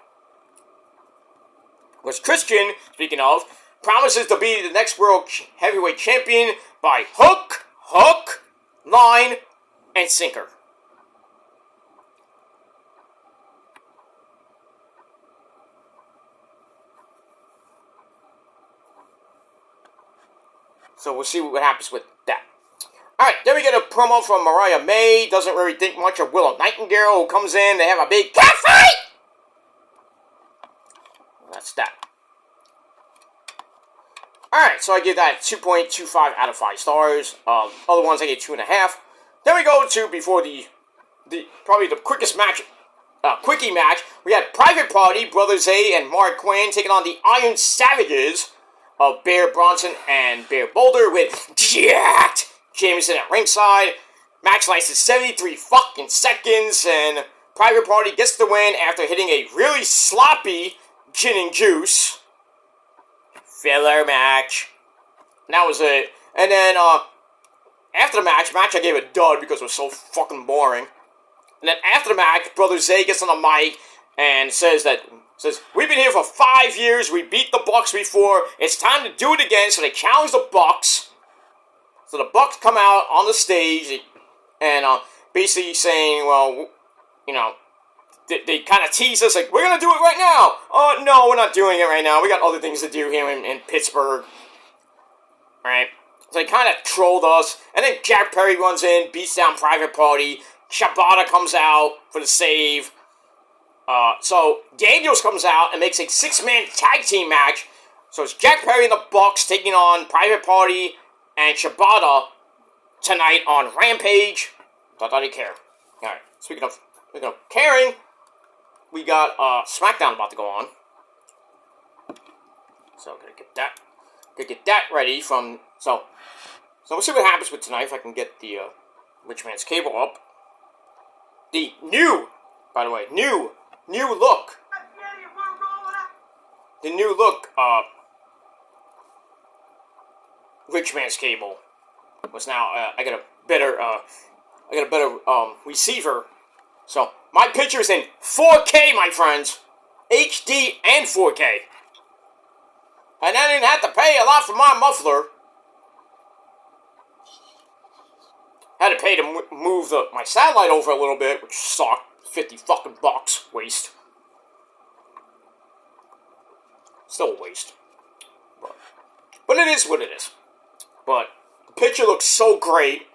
[SPEAKER 1] Which Christian, speaking of, promises to be the next World Heavyweight Champion by hook, line, and sinker. So we'll see what happens with that. Alright, then we get a promo from Mariah May. Doesn't really think much of Willow Nightingale, who comes in. They have a big cat fight! That's that. Alright, so I give that 2.25 out of 5 stars. Other ones I gave 2.5. Then we go to, before probably the quickest match, quickie match, we had Private Party, Brother Zay and Mark Quinn taking on the Iron Savages of Bear Bronson and Bear Boulder with Jacked Jameson at ringside. Match lasted 73 fucking seconds, and Private Party gets the win after hitting a really sloppy gin and juice filler match. And that was it. And then, after the match I gave a dud because it was so fucking boring. And then after the match, Brother Zay gets on the mic and says, we've been here for 5 years, we beat the Bucks before, it's time to do it again. So they challenge the Bucks. So the Bucks come out on the stage and basically saying, well, you know, they kind of tease us like, we're going to do it right now. Oh, no, we're not doing it right now. We got other things to do here in Pittsburgh. Right? So they kind of trolled us. And then Jack Perry runs in, beats down Private Party. Shibata comes out for the save. So Daniels comes out and makes a 6-man tag team match. So it's Jack Perry and the Bucks taking on Private Party and Shibata tonight on Rampage. Thought I'd care. Alright, speaking of caring, we got SmackDown about to go on. So gonna get that ready from so we'll see what happens with tonight if I can get the Rich Man's Cable up. The new, by the way, new look. The new look, Rich Man's Cable was now, I got a better receiver. So, my picture's in 4K, my friends. HD and 4K. And I didn't have to pay a lot for my muffler. Had to pay to move my satellite over a little bit, which sucked. 50 fucking bucks. Waste. Still a waste. But it is what it is. But the picture looks so great.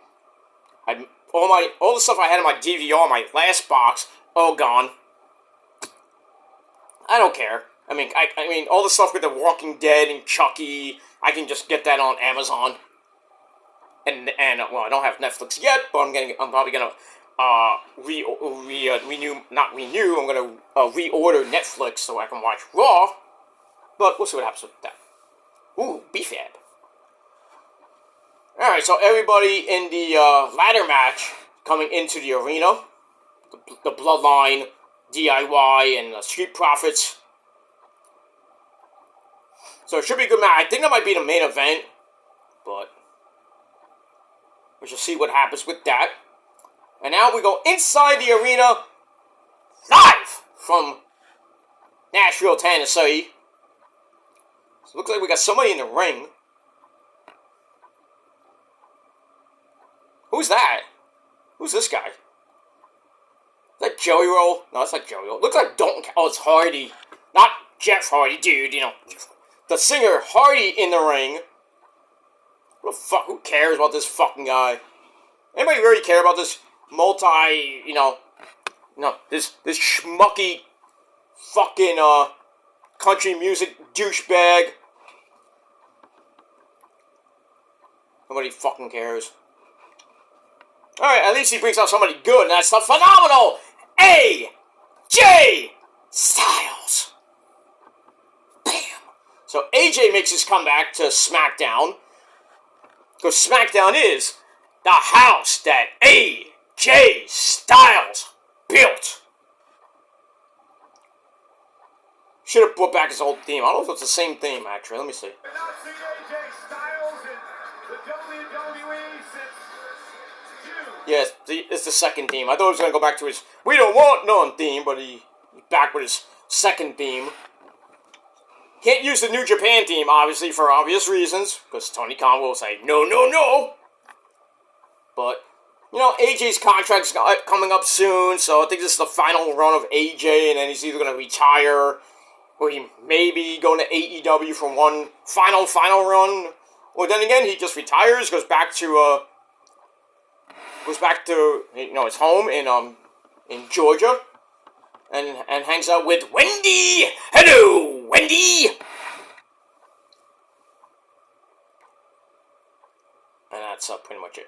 [SPEAKER 1] All the stuff I had in my DVR, my last box, all gone. I don't care. I mean, all the stuff with The Walking Dead and Chucky, I can just get that on Amazon. And well, I don't have Netflix yet, but I'm probably gonna I'm gonna reorder Netflix so I can watch Raw. But we'll see what happens with that. Ooh, BFAB. Alright, so everybody in the ladder match coming into the arena, the Bloodline, DIY, and Street Profits. So it should be a good match. I think that might be the main event, but we shall see what happens with that. And now we go inside the arena, live from Nashville, Tennessee. So it looks like we got somebody in the ring. Who's that? Who's this guy? Is that Joey Roll? No, it's not Joey Roll. Looks like oh, it's Hardy. Not Jeff Hardy, dude, you know. The singer Hardy in the ring. What the fuck? Who cares about this fucking guy? Anybody really care about this this schmucky fucking country music douchebag? Nobody fucking cares. Alright, at least he brings out somebody good, and that's the phenomenal AJ Styles. Bam. So AJ makes his comeback to SmackDown. Because SmackDown is the house that AJ Styles built. Should have brought back his old theme. I don't know if it's the same theme, actually. Let me see. Yes, it's the second theme. I thought he was going to go back to his "We don't want none" theme, but he's back with his second theme. Can't use the New Japan theme, obviously, for obvious reasons, because Tony Khan will say, no, no, no. But, you know, AJ's contract's coming up soon, so I think this is the final run of AJ, and then he's either going to retire, or he may be going to AEW for one final run, or then again, he just retires, goes back to his home in Georgia, and hangs out with Wendy. Hello, Wendy. And that's pretty much it.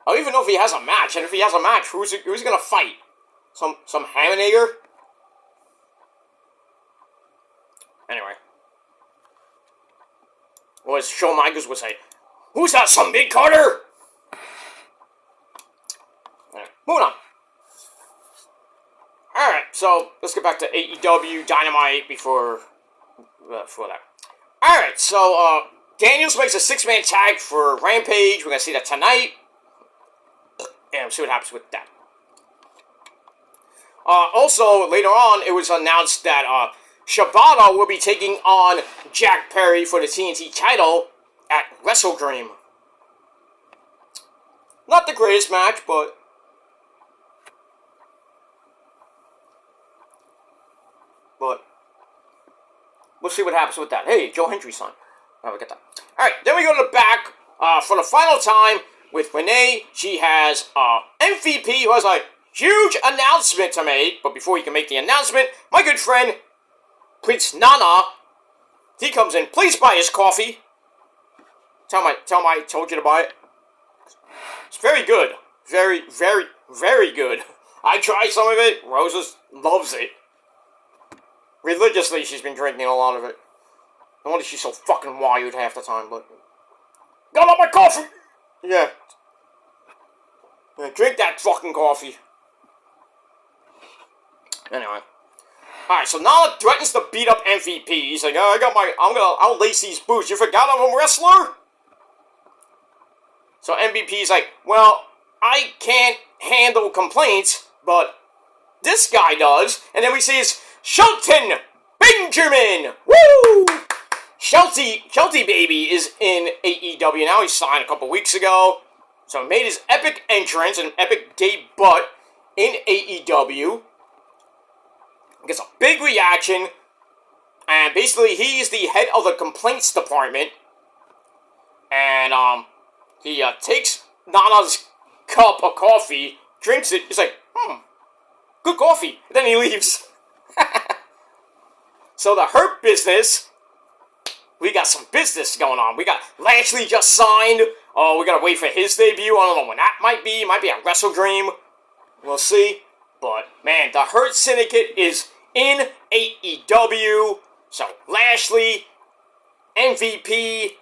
[SPEAKER 1] I don't even know if he has a match, and if he has a match, who's he gonna fight? Some Haminator? Anyway. Or as Shawn Michaels would say, who's that, some big Carter? Anyway, moving on. Alright, so let's get back to AEW Dynamite before that. Alright, so Daniels makes a 6-man tag for Rampage. We're going to see that tonight. And we'll see what happens with that. Also, later on, it was announced that Shibata will be taking on Jack Perry for the TNT title at Wrestle Dream. Not the greatest match, but we'll see what happens with that. Hey, Joe Hendry's son. Oh, we get that. Alright, then we go to the back for the final time with Renee. She has MVP who has a huge announcement to make. But before he can make the announcement, my good friend, Prince Nana, he comes in. Please buy his coffee. Tell him I told you to buy it. It's very good. Very, very, very good. I tried some of it. Rosa loves it. Religiously, she's been drinking a lot of it. No wonder she's so fucking wired half the time, but... Got up my coffee! Yeah. Drink that fucking coffee. Anyway. Alright, so Nala threatens to beat up MVP. He's like, I'll lace these boots. You forgot I'm a wrestler? So MVP's like, well, I can't handle complaints, but this guy does. And then we see it's Shelton Benjamin. Woo! Shelty baby is in AEW now. He signed a couple weeks ago. So he made his epic entrance and epic debut in AEW. Gets a big reaction, and basically he's the head of the complaints department, and he takes Nana's cup of coffee, drinks it, he's like, good coffee, and then he leaves. So the Hurt Business, we got some business going on. We got Lashley just signed. Oh, we gotta wait for his debut. I don't know when that might be. Might be a Wrestle Dream. We'll see. But, man, the Hurt Syndicate is in AEW. So, Lashley, MVP,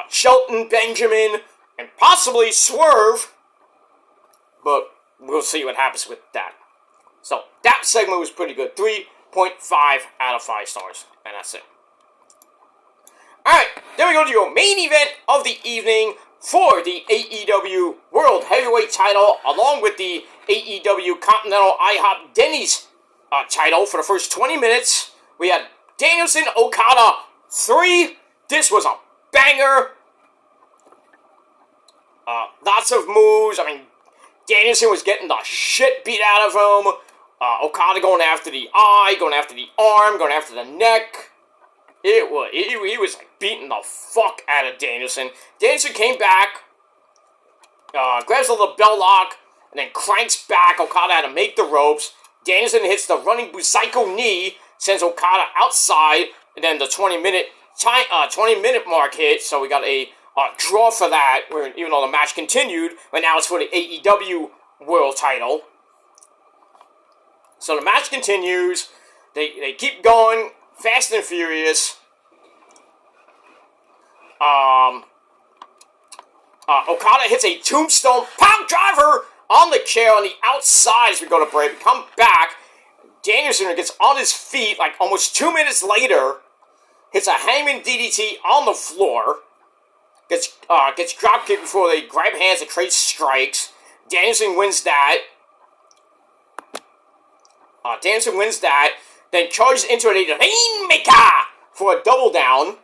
[SPEAKER 1] Shelton Benjamin, and possibly Swerve. But we'll see what happens with that. So, that segment was pretty good. 3.5 out of 5 stars. And that's it. Alright, then we go to your main event of the evening for the AEW World Heavyweight title, along with the AEW Continental IHOP Denny's title for the first 20 minutes. We had Danielson Okada 3. This was a banger. Lots of moves. I mean, Danielson was getting the shit beat out of him. Okada going after the eye, going after the arm, going after the neck. He was like beating the fuck out of Danielson. Danielson came back, grabs the bell lock, and then cranks back. Okada had to make the ropes. Danielson hits the running Busaiko knee, sends Okada outside, and then the 20-minute mark hit. So we got a draw for that, even though the match continued, but now it's for the AEW World title. So the match continues. They keep going. Fast and Furious. Okada hits a tombstone pound driver on the chair on the outside as we go to break. We come back. Danielson gets on his feet like almost 2 minutes later. Hits a hangman DDT on the floor. Gets drop kicked before they grab hands and trade strikes. Danielson wins that. Then charges into a Rainmaker for a double down. And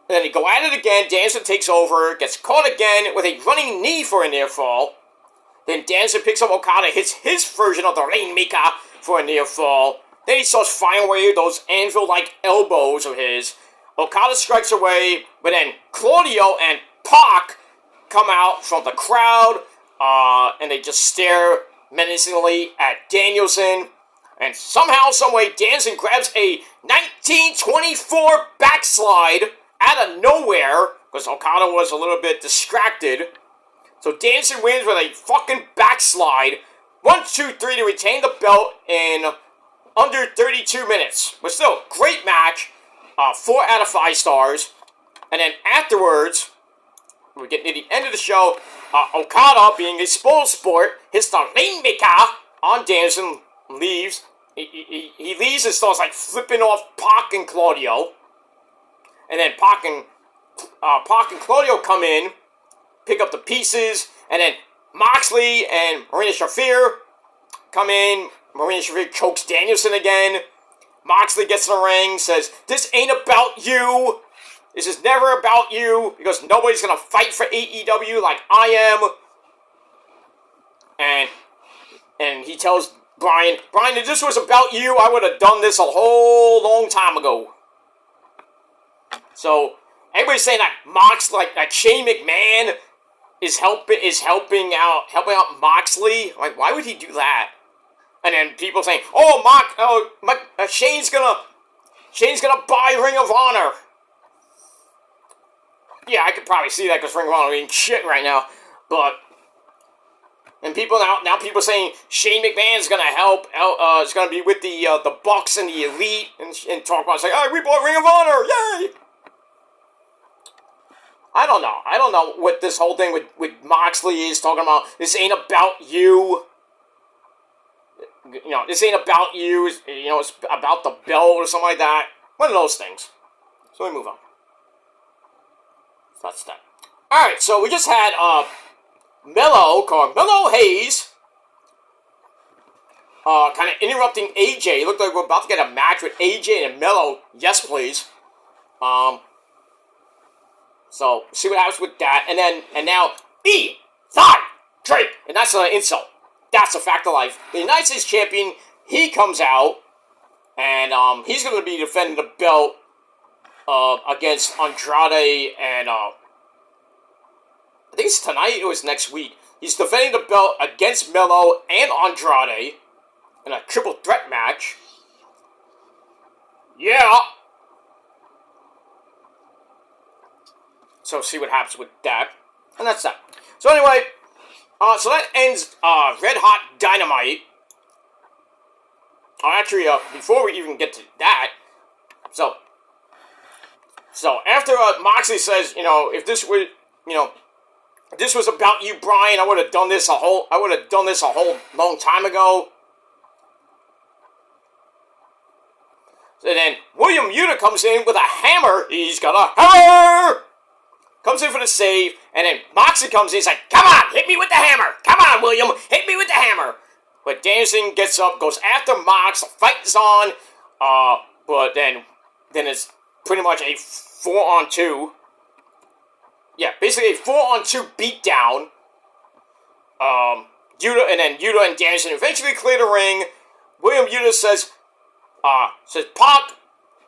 [SPEAKER 1] then they go at it again. Danielson takes over, gets caught again with a running knee for a near fall. Then Danielson picks up Okada, hits his version of the Rainmaker for a near fall. Then he starts firing away those anvil-like elbows of his. Okada strikes away, but then Claudio and Pac come out from the crowd, and they just stare menacingly at Danielson. And somehow, someway, Danielson grabs a 1924 backslide out of nowhere, because Okada was a little bit distracted. So Danielson wins with a fucking backslide. 1, 2, 3 to retain the belt in under 32 minutes. But still, great match. 4 out of 5 stars. And then afterwards, we get near the end of the show. Okada, being a spoil sport, hits the Rainmaker on Danielson, leaves. He leaves and starts like flipping off Pac and Claudio. And then Pac and Claudio come in, pick up the pieces, and then Moxley and Marina Shafir come in. Marina Shafir chokes Danielson again. Moxley gets in the ring, says, "This ain't about you. This is never about you, because nobody's gonna fight for AEW like I am." And he tells Brian, if this was about you, I would have done this a whole long time ago. So everybody's saying that like Shane McMahon is helping out Moxley. Like, why would he do that? And then people saying, Shane's gonna buy Ring of Honor. Yeah, I could probably see that because Ring of Honor ain't shit right now. But and people now people saying Shane McMahon's gonna help. Is gonna be with the Bucks and the Elite and talk about saying, "Oh, we bought Ring of Honor, yay!" I don't know. I don't know what this whole thing with Moxley is talking about. This ain't about you. You know, this ain't about you. You know, it's about the belt or something like that. One of those things. So we move on. That's that. Alright, so we just had Carmelo Hayes kind of interrupting AJ. It looked like we're about to get a match with AJ and Melo. Yes, please. So see what happens with that, and now Drake, and that's an insult. That's a fact of life. The United States champion, he comes out, and he's going to be defending the belt against Andrade, and I think it's tonight or it's next week. He's defending the belt against Melo and Andrade in a triple threat match. Yeah. So see what happens with that. And that's that. So anyway, so that ends Red Hot Dynamite. Actually, before we even get to that, so after Moxley says, you know, if this were, you know, if this was about you, Brian, I would have done this a whole long time ago. So then William Yuta comes in with a hammer. He's got a hammer. Comes in for the save, and then Moxley comes in. He's like, "Come on, hit me with the hammer. Come on, William, hit me with the hammer." But Danielson gets up, goes after Mox. The fight is on. But then it's pretty much a 4-on-2. Yeah, basically a 4-on-2 beatdown. Yuta and Danielson eventually clear the ring. William Yuta says, Pac,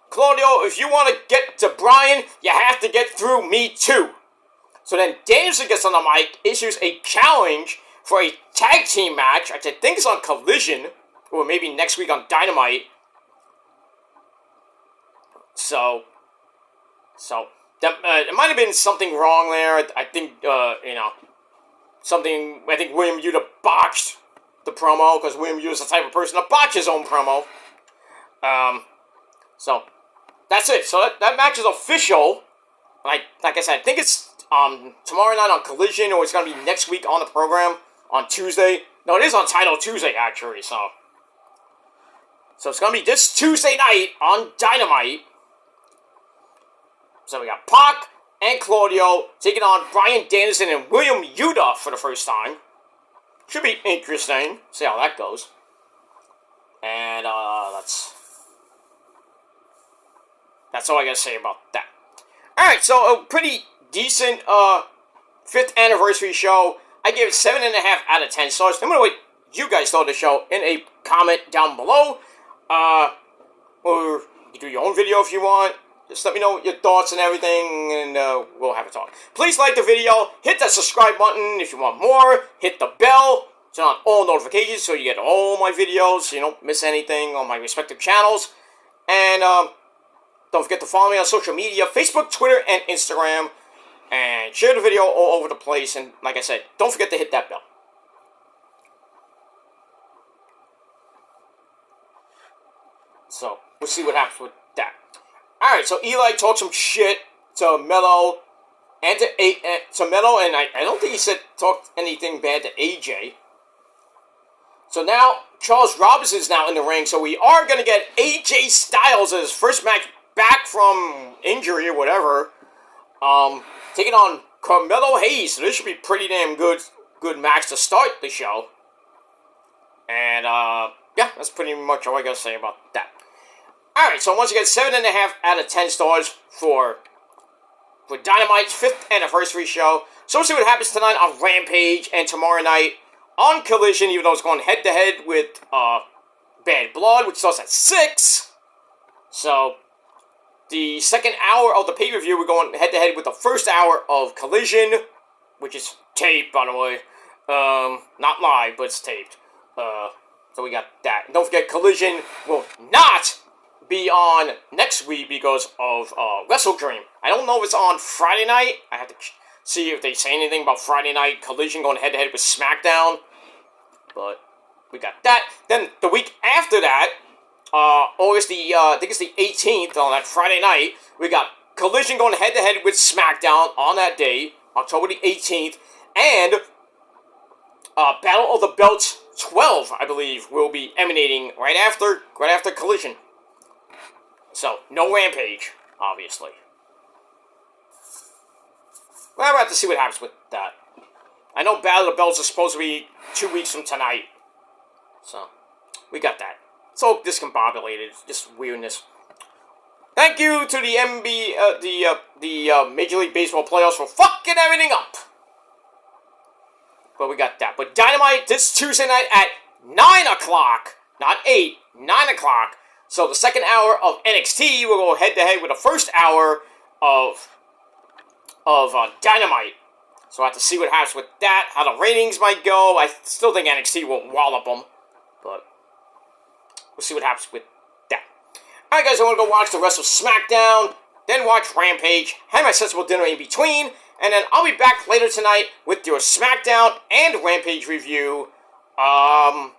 [SPEAKER 1] Claudio, if you want to get to Brian, you have to get through me too. So then Danielson gets on the mic, issues a challenge for a tag team match, which I think is on Collision, or maybe next week on Dynamite. So that it might have been something wrong there. I think I think William Yuta botched the promo, because William Yuta is the type of person to botch his own promo. So that's it. So that match is official. Like I said, I think it's tomorrow night on Collision, or it's gonna be next week on the program on Tuesday. No, it is on Title Tuesday actually. So it's gonna be this Tuesday night on Dynamite. So we got Pac and Claudio taking on Bryan Danielson and William Yuta for the first time. Should be interesting. See how that goes. And that's all I gotta say about that. Alright, so a pretty decent 5th anniversary show. I gave it 7.5 out of 10 stars. Let me know what you guys thought of the show in a comment down below. Or you can do your own video if you want. Just let me know your thoughts and everything, and we'll have a talk. Please like the video, hit that subscribe button if you want more, hit the bell, turn on all notifications so you get all my videos, so you don't miss anything on my respective channels. And don't forget to follow me on social media, Facebook, Twitter, and Instagram. And share the video all over the place. And like I said, don't forget to hit that bell. So, we'll see what happens with that. Alright, so Eli talked some shit to Melo and to Melo, and I don't think he talked anything bad to AJ. So now, Charles Robinson's now in the ring, so we are going to get AJ Styles as his first match back from injury or whatever, taking on Carmelo Hayes. So this should be pretty damn good match to start the show. And, yeah, that's pretty much all I gotta say about that. Alright, so once again, 7.5 out of 10 stars for Dynamite's 5th anniversary show. So we'll see what happens tonight on Rampage and tomorrow night on Collision, even though it's going head-to-head with Bad Blood, which starts at 6. So the second hour of the pay-per-view, we're going head-to-head with the first hour of Collision, which is taped, by the way. Not live, but it's taped. So we got that. And don't forget, Collision will not be on next week because of Wrestle Dream. I don't know if it's on Friday night. I have to see if they say anything about Friday night Collision going head-to-head with SmackDown. But we got that. Then the week after that, August I think it's the 18th, on that Friday night, we got Collision going head-to-head with SmackDown on that day, October the 18th, and Battle of the Belts 12, I believe, will be emanating right after Collision. So, no Rampage, obviously. Well, we'll have to see what happens with that. I know Battle of the Belts is supposed to be 2 weeks from tonight. So, we got that. It's all discombobulated, just weirdness. Thank you to the Major League Baseball playoffs for fucking everything up. But we got that. But Dynamite this Tuesday night at 9 o'clock. Not 8, 9 o'clock. So the second hour of NXT will go head-to-head with the first hour of Dynamite. So I have to see what happens with that, how the ratings might go. I still think NXT will wallop them. But we'll see what happens with that. Alright guys, I want to go watch the rest of SmackDown, then watch Rampage, have my sensible dinner in between, and then I'll be back later tonight with your SmackDown and Rampage review. And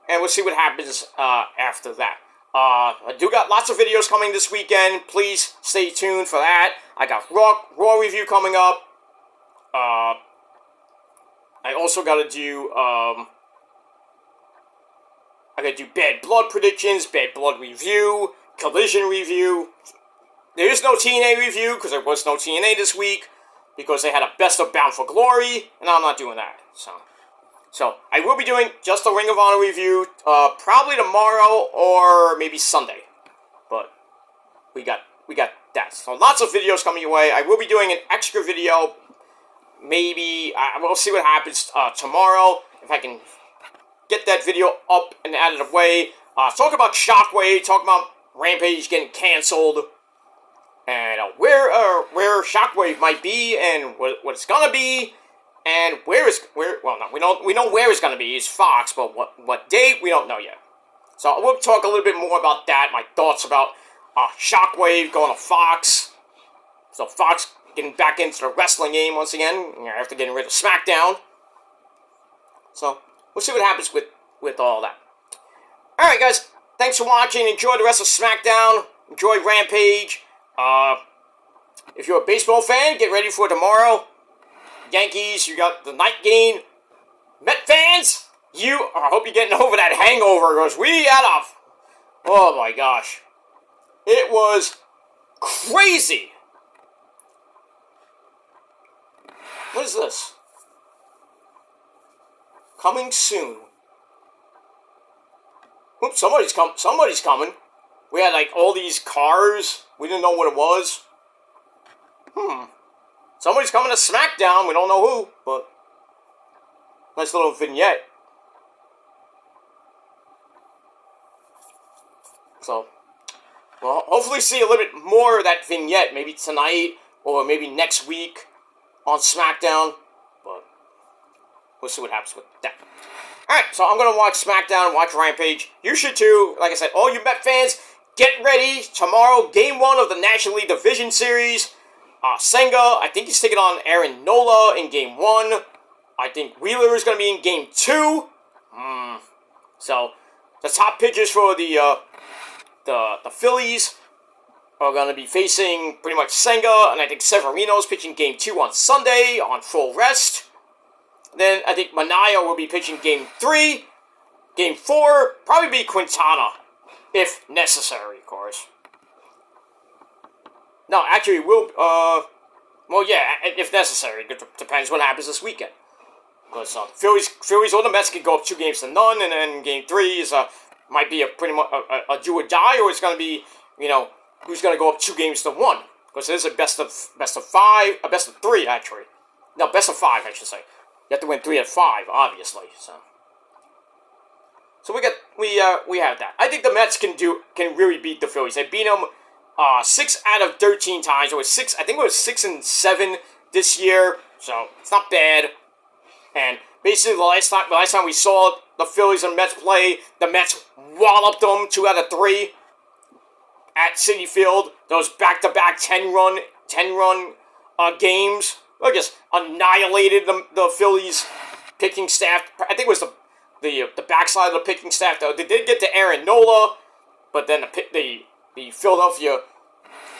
[SPEAKER 1] we'll see what happens after that. I do got lots of videos coming this weekend. Please stay tuned for that. I got Raw review coming up. I also got to do Bad Blood predictions, Bad Blood review, Collision review. There is no TNA review because there was no TNA this week because they had a Best of Bound for Glory, and I'm not doing that. So I will be doing just a Ring of Honor review, probably tomorrow or maybe Sunday. But we got that. So lots of videos coming your way. I will be doing an extra video. Maybe we'll see what happens tomorrow if I can get that video up and out of the way. Talk about Shockwave. Talk about Rampage getting canceled, and where Shockwave might be and what it's gonna be. And we know where it's going to be. It's Fox, but what date, we don't know yet. So we'll talk a little bit more about that, my thoughts about Shockwave going to Fox. So Fox getting back into the wrestling game once again, after getting rid of SmackDown. So we'll see what happens with all that. Alright guys, thanks for watching. Enjoy the rest of SmackDown. Enjoy Rampage. If you're a baseball fan, get ready for tomorrow. Yankees, you got the night game. Met fans, I hope you're getting over that hangover, because we had oh my gosh. It was crazy. What is this? Coming soon. Oops, somebody's coming. We had like all these cars. We didn't know what it was. Somebody's coming to SmackDown. We don't know who, but nice little vignette. So, well, hopefully see a little bit more of that vignette, maybe tonight or maybe next week on SmackDown. But we'll see what happens with that. Alright, so I'm going to watch SmackDown, watch Rampage. You should too. Like I said, all you Met fans, get ready. Tomorrow, Game 1 of the National League Division Series. Senga, I think he's taking on Aaron Nola in Game 1. I think Wheeler is going to be in Game 2. So, the top pitchers for the Phillies are going to be facing pretty much Senga, and I think Severino's pitching Game 2 on Sunday on full rest. Then I think Manaya will be pitching Game 3. Game 4, probably be Quintana, if necessary, of course. No, actually, well, yeah, if necessary. It depends what happens this weekend. Because Phillies or the Mets could go up 2 games to none, and then Game 3 is might be pretty much a do or die, or it's going to be, who's going to go up 2 games to 1. Because there's a best of 5, a best of 3 actually. No, best of 5, I should say. You have to win 3 of 5, obviously. So we have that. I think the Mets can really beat the Phillies. They beat them 6 out of 13 times. It was 6. I think it was 6 and 7 this year. So it's not bad. And basically, the last time we saw the Phillies and Mets play, the Mets walloped them 2 out of 3 at Citi Field. Those back-to-back 10-run games. They just annihilated the Phillies pitching staff. I think it was the backside of the pitching staff. Though they did get to Aaron Nola, but then the Philadelphia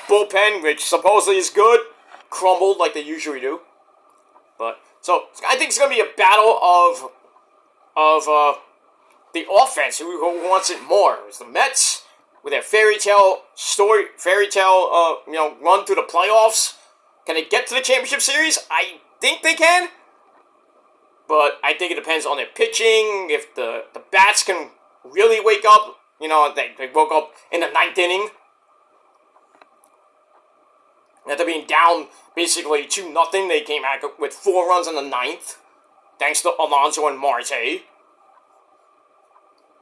[SPEAKER 1] bullpen, which supposedly is good, crumbled like they usually do. But so I think it's going to be a battle of the offense. Who wants it more? Is the Mets with their fairy tale run through the playoffs? Can they get to the championship series? I think they can. But I think it depends on their pitching. If the bats can really wake up, they woke up in the 9th inning. After being down basically 2-0, they came back with 4 runs in the 9th, thanks to Alonso and Marte.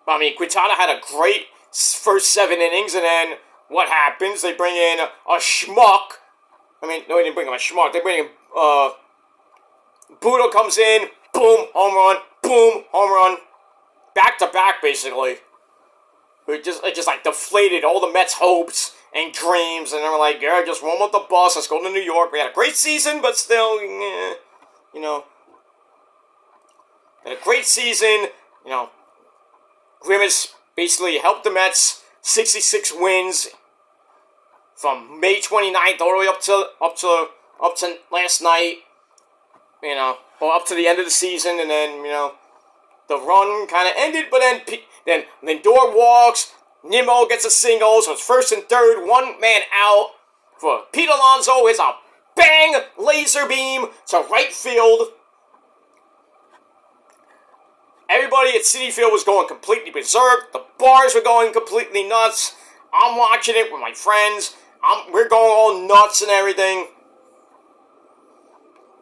[SPEAKER 1] I mean, Quintana had a great first 7 innings, and then what happens? They bring in a schmuck. I mean, no, they didn't bring him a schmuck. They bring in, Budo comes in, boom, home run. Back to back, basically. It just like deflated all the Mets' hopes and dreams, and they were like, yeah, just roll with the bus, let's go to New York. We had a great season, but still, had a great season, Grimace basically helped the Mets, 66 wins from May 29th all the way up to last night, or up to the end of the season, and then, the run kind of ended, but then Lindor walks, Nimmo gets a single, so it's first and third, 1 man out for Pete Alonso. It's a bang laser beam to right field. Everybody at Citi Field was going completely berserk. The bars were going completely nuts. I'm watching it with my friends. We're going all nuts and everything.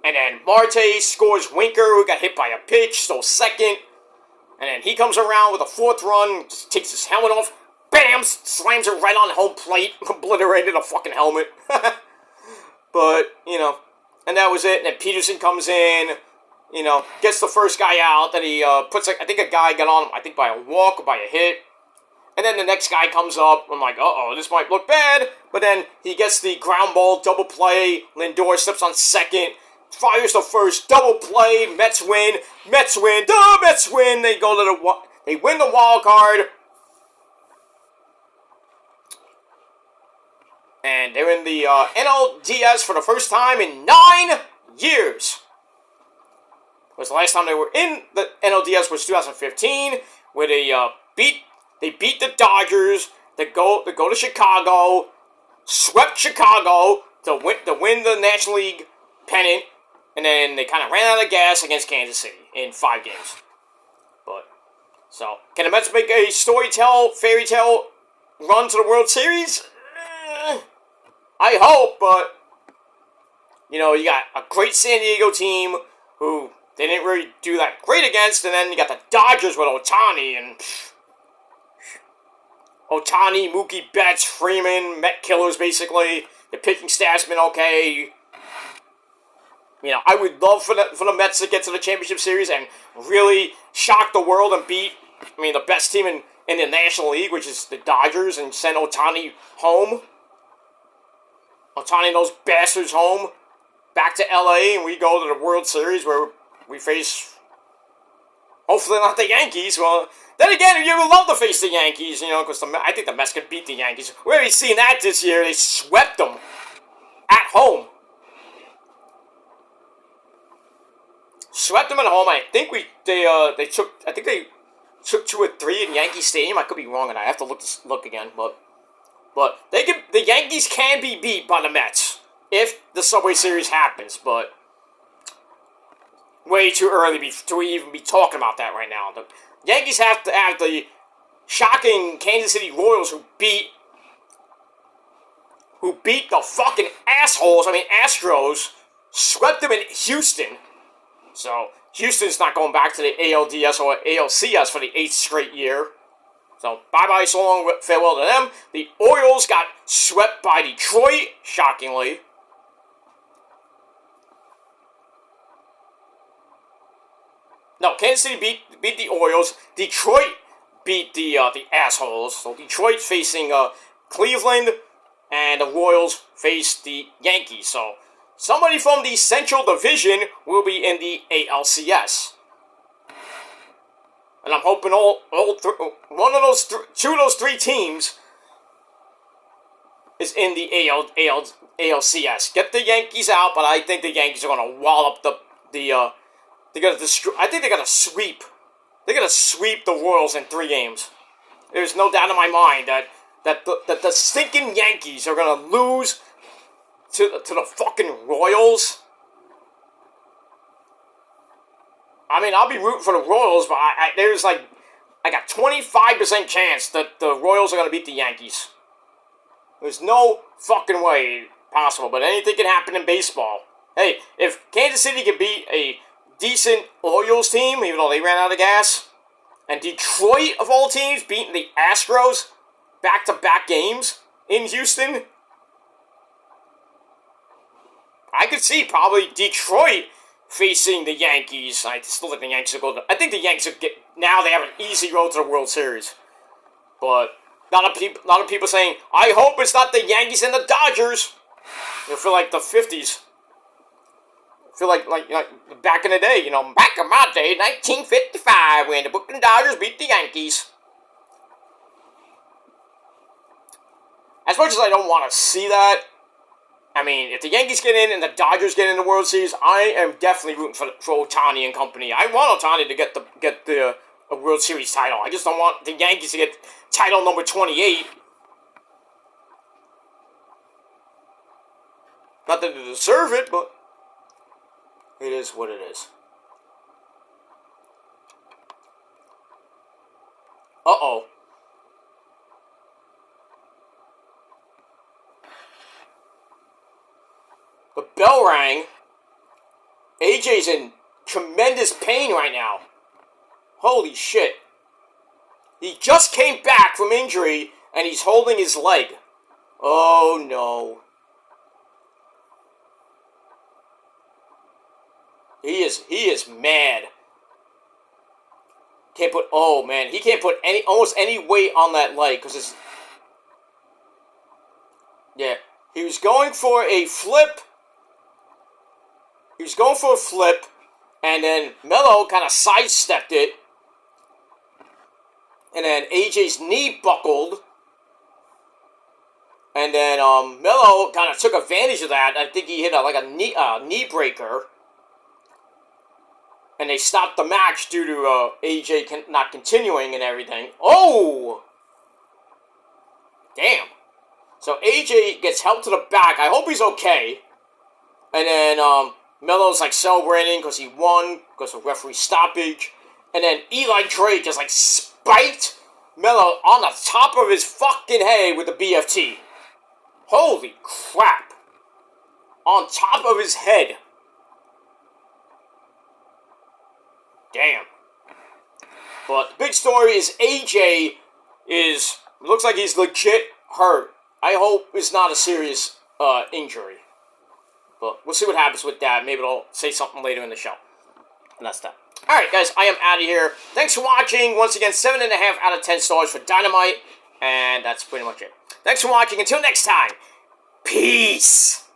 [SPEAKER 1] And then Marte scores Winker, who got hit by a pitch, stole second. And then he comes around with a 4th run, just takes his helmet off, bam, slams it right on home plate, obliterated a fucking helmet. But, and that was it. And then Peterson comes in, gets the first guy out. Then he puts, I think a guy got on him, I think by a walk or by a hit. And then the next guy comes up. I'm like, uh-oh, this might look bad. But then he gets the ground ball, double play. Lindor steps on second. Fires the first, double play, Mets win, the Mets win, they win the wild card, and they're in the NLDS for the first time in 9 years. Was the last time they were in the NLDS was 2015, where they beat the Dodgers, they go to Chicago, swept Chicago to win the National League pennant. And then they kind of ran out of gas against Kansas City in 5 games. So, can the Mets make a fairy tale run to the World Series? I hope, but, you got a great San Diego team who they didn't really do that great against, and then you got the Dodgers with Ohtani, and Ohtani, Mookie Betts, Freeman, Met killers, basically. The pitching staff's been okay. I would love for the Mets to get to the championship series and really shock the world and beat, the best team in the National League, which is the Dodgers, and send Ohtani home. Ohtani and those bastards home, back to LA, and we go to the World Series where we face, hopefully not the Yankees. Well, then again, you would love to face the Yankees, because I think the Mets could beat the Yankees. We already seen that this year. They swept them at home. Swept them at home. I think they took 2 or 3 in Yankee Stadium. I could be wrong, and I have to look again. But the Yankees can be beat by the Mets if the Subway Series happens. But way too early to even be talking about that right now. The Yankees have to have the shocking Kansas City Royals who beat the fucking assholes. Astros swept them in Houston. So, Houston's not going back to the ALDS or ALCS for the 8th straight year. So, bye-bye, so long, farewell to them. The Orioles got swept by Detroit, shockingly. No, Kansas City beat the Orioles. Detroit beat the assholes. So, Detroit's facing Cleveland, and the Royals face the Yankees. So, somebody from the Central Division will be in the ALCS. And I'm hoping two of those 3 teams is in the ALCS. Get the Yankees out, but I think the Yankees are going to wallop they're going to destroy. I think they're going to sweep. They're going to sweep the Royals in 3 games. There's no doubt in my mind that the stinking Yankees are going to lose to the fucking Royals. I mean, I'll be rooting for the Royals, but there's like a 25% chance that the Royals are going to beat the Yankees. There's no fucking way possible, but anything can happen in baseball. Hey, if Kansas City can beat a decent Orioles team, even though they ran out of gas, and Detroit, of all teams, beating the Astros back-to-back games in Houston, I could see probably Detroit facing the Yankees. I still think the Yankees will go. I think the Yankees will now they have an easy road to the World Series. But a lot of people saying, I hope it's not the Yankees and the Dodgers. I feel like the 50s. I feel like back in the day, back in my day, 1955, when the Brooklyn Dodgers beat the Yankees. As much as I don't want to see that, I mean, if the Yankees get in and the Dodgers get in the World Series, I am definitely rooting for Ohtani and company. I want Ohtani to get the World Series title. I just don't want the Yankees to get title number 28. Not that they deserve it, but it is what it is. Uh-oh. The bell rang. AJ's in tremendous pain right now. Holy shit. He just came back from injury and he's holding his leg. Oh no. He is mad. He can't put almost any weight on that leg because it's. Yeah. He was going for a flip. And then Melo kind of sidestepped it. And then AJ's knee buckled. And then Melo kind of took advantage of that. I think he hit a knee breaker. And they stopped the match due to AJ not continuing and everything. Oh! Damn. So AJ gets helped to the back. I hope he's okay. And then Melo's celebrating because he won because of referee stoppage. And then Eli Drake just spiked Melo on the top of his fucking head with the BFT. Holy crap. On top of his head. Damn. But the big story is AJ looks like he's legit hurt. I hope it's not a serious injury. But we'll see what happens with that. Maybe I'll say something later in the show. And that's that. Alright, guys, I am out of here. Thanks for watching. Once again, 7.5 out of 10 stars for Dynamite. And that's pretty much it. Thanks for watching. Until next time, peace.